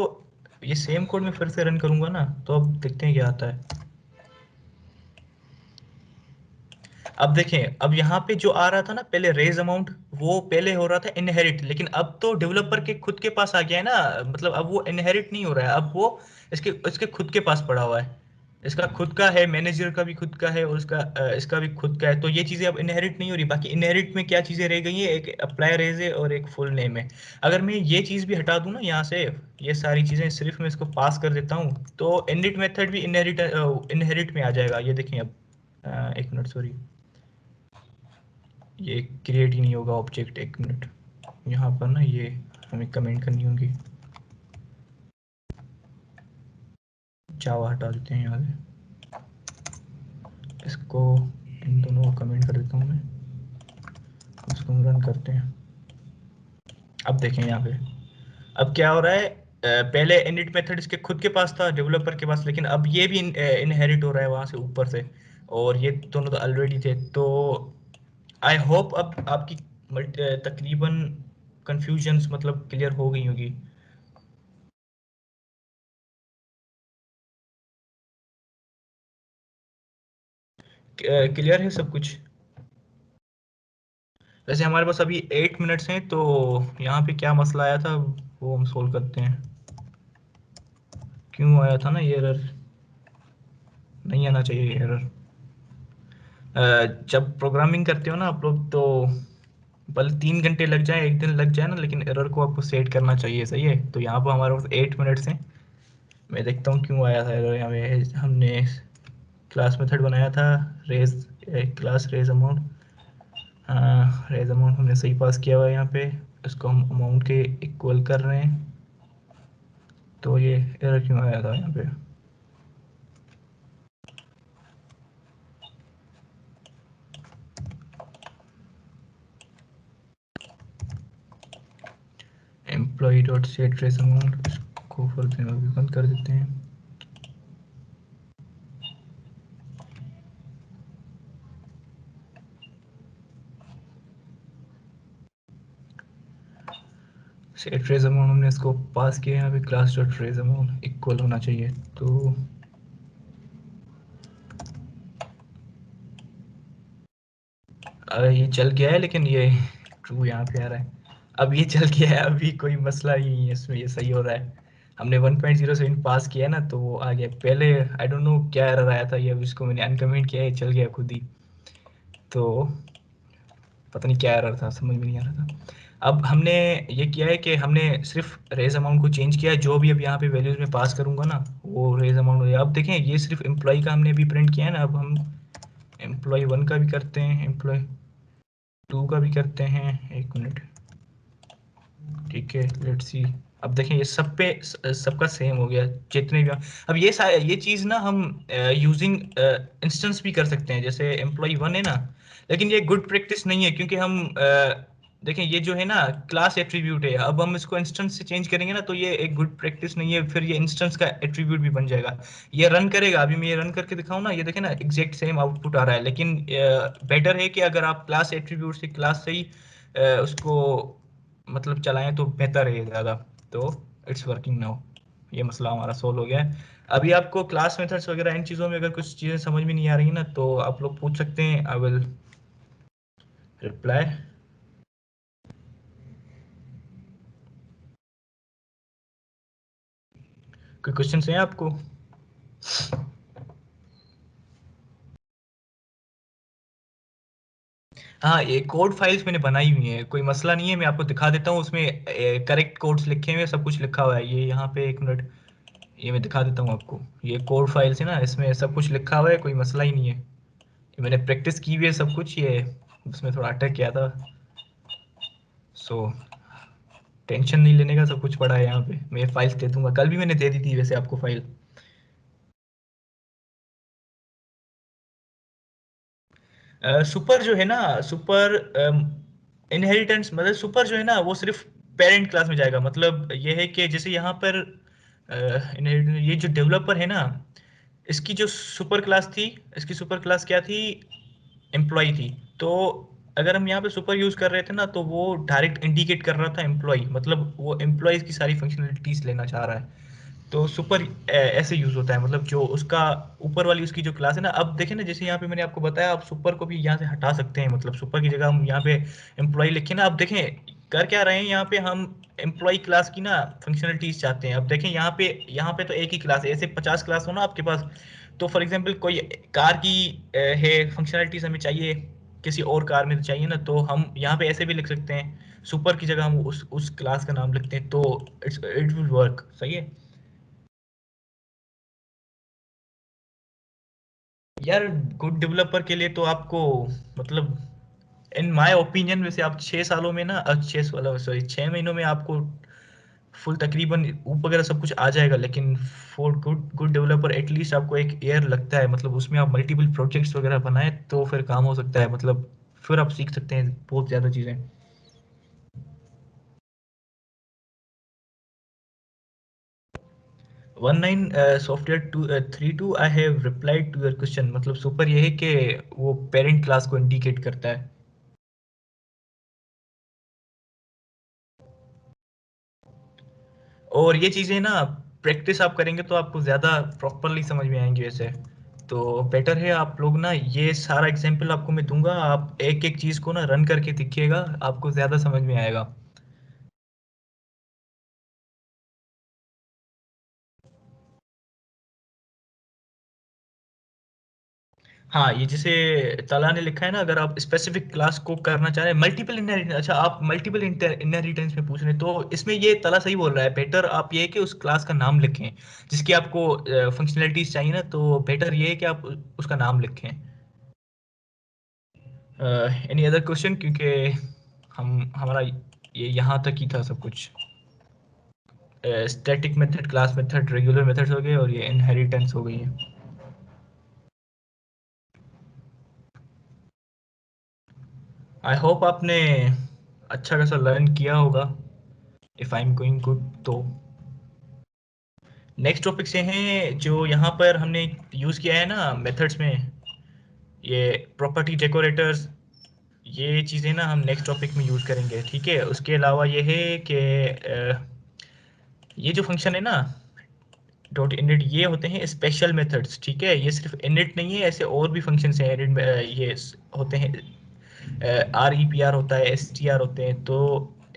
ये सेम कोड में फिर से रन करूंगा ना, तो अब देखते हैं क्या आता है। अब देखें, अब यहाँ पे जो आ रहा था ना पहले रेज अमाउंट, वो पहले हो रहा था इनहेरिट, लेकिन अब तो डेवलपर के खुद के पास आ गया है ना, मतलब अब वो इनहेरिट नहीं हो रहा है, अब वो इसके इसके खुद के पास पड़ा हुआ है, इसका खुद का है, मैनेजर का भी खुद का है और इसका भी खुद का है। तो ये चीजें अब इनहेरिट नहीं हो रही। बाकी इनहेरिट में क्या चीजें रह गई है, एक अप्लाई रेज है और एक फुल नेम है। अगर मैं ये चीज भी हटा दूं ना यहाँ से, ये सारी चीजें सिर्फ मैं इसको पास कर देता हूँ, तो इनरिट मेथड भी इनहेरिट में आ जाएगा। ये देखें अब, एक मिनट सॉरी, ये क्रिएट ही नहीं होगा ऑब्जेक्ट। एक मिनट, यहाँ पर ना ये हमें कमेंट करनी होगी। जावा हटा देते हैं यहाँ से, इसको इन दोनों को कमेंट कर देता हूँ मैं, इसको रन करते हैं। अब देखें यहाँ पे अब क्या हो रहा है। पहले इनिट मेथड इसके खुद के पास था, डेवलपर के पास, लेकिन अब ये भी इनहेरिट हो रहा है वहां से ऊपर से, और ये दोनों तो ऑलरेडी थे। तो आई होप अब आपकी तकरीबन कंफ्यूजन्स मतलब क्लियर हो गई होगी। क्लियर है सब कुछ? वैसे हमारे पास अभी 8 मिनट्स हैं, तो यहाँ पे क्या मसला आया था वो हम सोल्व करते हैं। क्यों आया था ना ये एरर, नहीं आना चाहिए एरर। जब प्रोग्रामिंग करते हो ना आप लोग, तो भले 3 घंटे लग जाए, एक दिन लग जाए ना, लेकिन एरर को आपको सेट करना चाहिए, सही है। तो यहाँ पर हमारे पास 8 मिनट्स हैं। मैं देखता हूँ क्यों आया था एरर। यहाँ पे हमने क्लास मेथड बनाया था, रेज क्लास रेज अमाउंट। हाँ, रेज अमाउंट हमने सही पास किया हुआ है यहाँ पे, इसको हम अमाउंट के इक्वल कर रहे हैं। तो ये एरर क्यों आया था यहाँ पे? Employee dot set raise amount, इसको फॉर एग्जाम्पल बंद कर देते हैं। सेट रेज अमाउंट हमने इसको पास किया है यहाँ पे, class dot raise amount equal होना चाहिए। तो ये चल गया है, लेकिन ये ट्रू यहाँ पे आ रहा है। अब ये चल गया है, अभी कोई मसला ही नहीं है इसमें, ये सही हो रहा है। हमने 1.07 पास किया है ना, तो वो आ गया। पहले आई डोंट नो क्या एरर आया था, ये अब इसको मैंने अनकमेंट किया है, चल गया खुद ही। तो पता नहीं क्या एरर था, समझ में नहीं आ रहा था। अब हमने ये किया है कि हमने सिर्फ रेज अमाउंट को चेंज किया है। जो भी अब यहाँ पे वैल्यूज में पास करूंगा ना, वो रेज अमाउंट हो जाएगा। अब देखें, ये सिर्फ एम्प्लॉय का हमने अभी प्रिंट किया है ना, अब हम एम्प्लॉय 1 का भी करते हैं, एम्प्लॉय 2 का भी करते हैं। एक मिनट, ठीक है, लेट्स सी। अब देखें ये सब पे सबका सेम हो गया, जितने भी। अब ये चीज ना हम यूजिंग इंस्टेंस भी कर सकते हैं, जैसे एम्प्लॉय 1 है ना, लेकिन ये गुड प्रैक्टिस नहीं है, क्योंकि हम देखें ये जो है ना क्लास एट्रीब्यूट है। अब हम इसको इंस्टेंस से चेंज करेंगे ना, तो ये एक गुड प्रैक्टिस नहीं है, फिर ये इंस्टेंस का एट्रीब्यूट भी बन जाएगा। ये रन करेगा, अभी मैं ये रन करके दिखाऊं ना, ये देखें ना एग्जैक्ट सेम आउटपुट आ रहा है। लेकिन बेटर है कि अगर आप क्लास एट्रीब्यूट से क्लास से ही उसको मतलब चलाएं तो बेहतर है ज़्यादा। तो इट्स वर्किंग नाउ, ये मसला हमारा सोल्व हो गया है। अभी आपको क्लास मेथड्स वगैरह इन चीज़ों में अगर कुछ चीज़ें समझ में नहीं आ रही ना, तो आप लोग पूछ सकते हैं, आई विल रिप्लाई। कोई क्वेश्चन हैं आपको? हाँ, ये कोड फाइल्स मैंने बनाई हुई है, कोई मसला नहीं है। मैं आपको दिखा देता हूँ, उसमें करेक्ट कोड्स लिखे हुए हैं, सब कुछ लिखा हुआ है। ये यहाँ पे एक मिनट, ये मैं दिखा देता हूँ आपको। ये कोड फाइल्स है ना, इसमें सब कुछ लिखा हुआ है, कोई मसला ही नहीं है। ये मैंने प्रैक्टिस की हुई है सब कुछ, ये उसमें थोड़ा अटक गया था। सो टेंशन नहीं लेने का, सब कुछ पड़ा है यहाँ पे। मैं फाइल्स दे दूंगा, कल भी मैंने दे दी थी वैसे आपको फाइल। सुपर जो है ना, सुपर इनहेरिटेंस मतलब सुपर जो है ना, वो सिर्फ पेरेंट क्लास में जाएगा। मतलब ये है कि जैसे यहाँ पर इनहेरिटेंस, ये जो डेवलपर है ना, इसकी जो सुपर क्लास थी, इसकी सुपर क्लास क्या थी? एम्प्लॉय थी। तो अगर हम यहाँ पे सुपर यूज कर रहे थे ना, तो वो डायरेक्ट इंडिकेट कर रहा था एम्प्लॉय, मतलब वो एम्प्लॉयज की सारी फंक्शनलिटीज लेना चाह रहा है। तो सुपर ऐसे यूज होता है, मतलब जो उसका ऊपर वाली उसकी जो क्लास है ना। अब देखें ना, जैसे यहाँ पे मैंने आपको बताया, आप सुपर को भी यहाँ से हटा सकते हैं। मतलब सुपर की जगह हम यहाँ पे एम्प्लॉय लिखे ना, अब देखें कर क्या रहे हैं यहाँ पे, हम एम्प्लॉय क्लास की ना फंक्शनलिटीज चाहते हैं। अब देखें यहाँ पे तो एक ही क्लास है, ऐसे 50 क्लास हो ना आपके पास, तो फॉर एग्जांपल कोई कार की है फंक्शनैलिटीज हमें चाहिए, किसी और कार में तो चाहिए ना, तो हम यहाँ पे ऐसे भी लिख सकते हैं, सुपर की जगह हम उस क्लास का नाम लिखते हैं, तो इट विल वर्क। सही है यार। गुड डेवलपर के लिए तो आपको मतलब इन माय ओपिनियन वैसे आप 6 सालों में ना 6 महीनों में आपको फुल तकरीबन ऊप वगैरह सब कुछ आ जाएगा, लेकिन for good good developer at least आपको एक ईयर लगता है, मतलब उसमें आप मल्टीपल प्रोजेक्ट्स वगैरह बनाए तो फिर काम हो सकता है, मतलब फिर आप सीख सकते हैं बहुत ज़्यादा चीज़ें। 19 software 32 I have replied to your question, मतलब सुपर ये है कि वो पेरेंट क्लास को इंडिकेट करता है। और ये चीज़ें ना प्रैक्टिस आप करेंगे तो आपको ज़्यादा प्रॉपरली समझ में आएंगी वैसे। तो बेटर है आप लोग ना, ये सारा एग्जांपल आपको मैं दूंगा, आप एक एक चीज़ को ना रन करके देखिएगा, आपको ज़्यादा समझ में आएगा। हाँ, ये जैसे तला ने लिखा है ना, अगर आप स्पेसिफिक क्लास को करना चाह रहे हैं मल्टीपल इनहेरिटेंस, अच्छा आप मल्टीपल इनहेरिटेंस में पूछ रहे हैं, तो इसमें ये तला सही बोल रहा है, बेटर आप ये है कि उस क्लास का नाम लिखें जिसकी आपको फंक्शनलिटीज चाहिए ना, तो बेटर ये है कि आप उसका नाम लिखें। एनी अदर क्वेश्चन, क्योंकि हम हमारा ये यहाँ तक ही था सब कुछ। Static method, class method, regular methods हो गए और ये इनहेरिटेंस हो गई है। आई होप आपने अच्छा खासा लर्न किया होगा, if I am going good. तो नेक्स्ट टॉपिक से हैं जो यहाँ पर हमने यूज़ किया है ना मेथड्स में, ये प्रॉपर्टी डेकोरेटर्स, ये चीज़ें ना हम नेक्स्ट टॉपिक में यूज़ करेंगे, ठीक है। उसके अलावा ये है कि ये जो फंक्शन है ना डॉट इनिट, ये होते हैं स्पेशल मेथड्स, ठीक है। ये सिर्फ इनिट नहीं है, ऐसे और भी फंक्शंस हैं init में, ये होते हैं, आर ई पी आर होता है, एस टी आर होते हैं। तो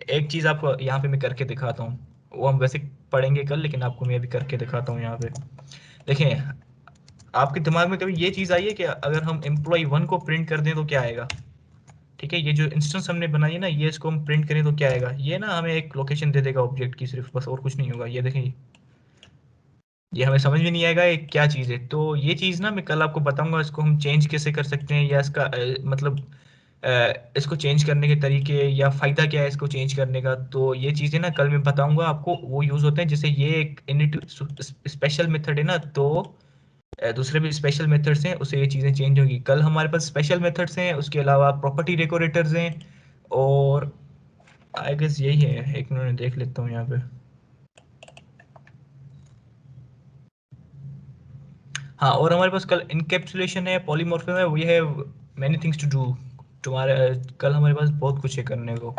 एक चीज़ आपको यहाँ पे मैं करके दिखाता हूँ, वो हम वैसे पढ़ेंगे कल, लेकिन आपको मैं अभी करके दिखाता हूँ यहाँ पे। देखें, आपके दिमाग में कभी ये चीज़ आई है कि अगर हम एम्प्लॉय 1 को प्रिंट कर दें तो क्या आएगा, ठीक है। ये जो इंस्टेंस हमने बनाई है ना, ये इसको हम प्रिंट करें तो क्या आएगा, ये ना हमें एक लोकेशन दे देगा ऑब्जेक्ट की सिर्फ, बस और कुछ नहीं होगा। ये देखें, ये हमें समझ में नहीं आएगा ये क्या चीज़ है। तो ये चीज़ ना मैं कल आपको बताऊंगा, इसको हम चेंज कैसे कर सकते हैं, या इसका मतलब इसको चेंज करने के तरीके या फ़ायदा क्या है इसको चेंज करने का। तो ये चीज़ें ना कल मैं बताऊंगा आपको, वो यूज़ होते हैं। जैसे ये एक इनिट स्पेशल मेथड है ना, तो दूसरे भी स्पेशल मेथड्स हैं, उससे ये चीज़ें चेंज होगी। कल हमारे पास स्पेशल मेथड्स हैं, उसके अलावा प्रॉपर्टी डेकोरेटर्स हैं, और आई गेस यही है। एक मिनट देख लेता हूँ यहाँ पे। हाँ, और हमारे पास कल इनकैप्सुलेशन है, पॉलीमॉर्फिज्म है, we have many things to do. तुम्हारे कल हमारे पास बहुत कुछ है करने को।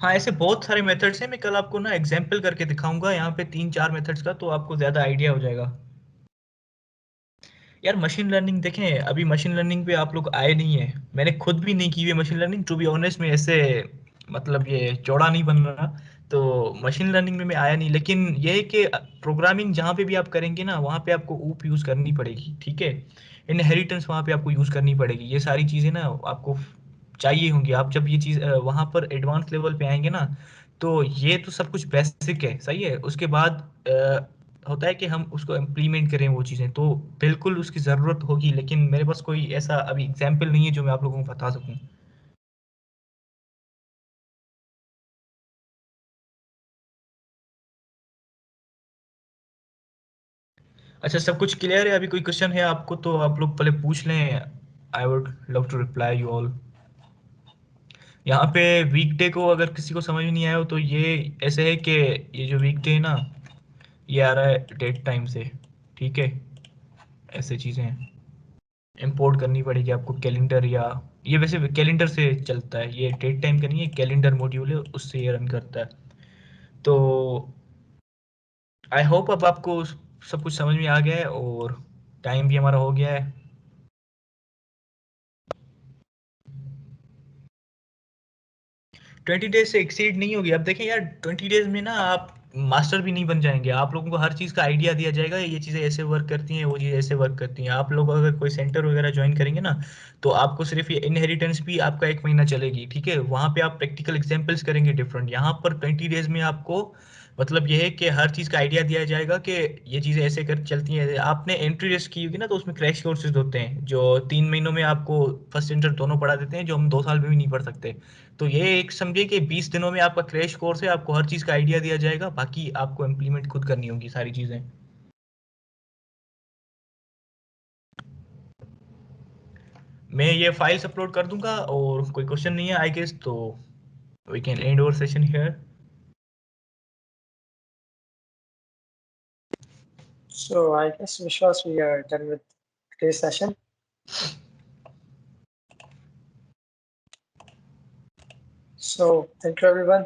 हाँ, ऐसे बहुत सारे मेथड्स हैं, मैं कल आपको ना एग्जांपल करके दिखाऊंगा यहाँ पे 3-4 मेथड्स का, तो आपको ज़्यादा आइडिया हो जाएगा। यार मशीन लर्निंग देखें, अभी मशीन लर्निंग पे आप लोग आए नहीं है, मैंने खुद भी नहीं की हुई है machine learning, to be honest में ऐसे मतलब ये चौड़ा नहीं बन रहा, तो मशीन लर्निंग में मैं आया नहीं। लेकिन ये है कि प्रोग्रामिंग जहाँ पे भी आप करेंगे ना, वहाँ पे आपको ऊप यूज़ करनी पड़ेगी, ठीक है। इनहेरिटेंस वहाँ पे आपको यूज़ करनी पड़ेगी, ये सारी चीज़ें ना आपको चाहिए होंगी। आप जब ये चीज़ वहाँ पर एडवांस लेवल पे आएंगे ना, तो ये तो सब कुछ बेसिक है, सही है। उसके बाद होता है कि हम उसको इम्प्लीमेंट करें वो चीज़ें, तो बिल्कुल उसकी ज़रूरत होगी, लेकिन मेरे पास कोई ऐसा अभी एग्जाम्पल नहीं है जो मैं आप लोगों को बता सकूं। अच्छा, सब कुछ क्लियर है? अभी कोई क्वेश्चन है आपको तो आप लोग पहले पूछ लें, I would love to reply you all. यहाँ पे वीकडे को अगर किसी को समझ में नहीं आया हो तो ये ऐसे है कि ये जो वीकडे है ना, ये आ रहा है डेट टाइम से, ठीक है। ऐसे चीज़ें हैं, इंपोर्ट करनी पड़ेगी आपको कैलेंडर, या ये वैसे कैलेंडर से चलता है, ये डेट टाइम का नहीं है, कैलेंडर मॉड्यूल है, उससे ये रन करता है। तो आई होप अब आपको सब कुछ समझ में आ गया है, और टाइम भी हमारा हो गया है। 20 डेज से एक्सीड नहीं होगी। अब देखें यार, 20 डेज में ना आप मास्टर भी नहीं बन जाएंगे। आप लोगों को हर चीज़ का आइडिया दिया जाएगा, ये चीज़ें ऐसे वर्क करती हैं, वो चीज़ें ऐसे वर्क करती हैं। आप लोग अगर कोई सेंटर वगैरह ज्वाइन करेंगे ना, तो आपको सिर्फ ये इनहेरिटेंस भी आपका 1 महीना चलेगी, ठीक है। वहाँ पे आप प्रैक्टिकल एग्जाम्पल्स करेंगे डिफरेंट। यहाँ पर 20 डेज में आपको मतलब ये है कि हर चीज़ का आइडिया दिया जाएगा कि ये चीज़ें ऐसे कर चलती हैं। आपने एंट्री रेस की होगी ना, तो उसमें क्रैश कोर्सेज होते हैं जो 3 महीनों में आपको फर्स्ट इंटर दोनों पढ़ा देते हैं, जो हम 2 साल में भी नहीं पढ़ सकते। तो ये एक समझिए कि 20 दिनों में आपका क्रैश कोर्स है, आपको हर चीज़ का आइडिया दिया जाएगा, बाकी आपको इम्प्लीमेंट खुद करनी होगी सारी चीज़ें। मैं ये फाइल्स अपलोड कर दूंगा, और कोई क्वेश्चन नहीं है आई गेस, तो we can end our session here. So I guess Vishwas, we are done with today's session. So thank you everyone.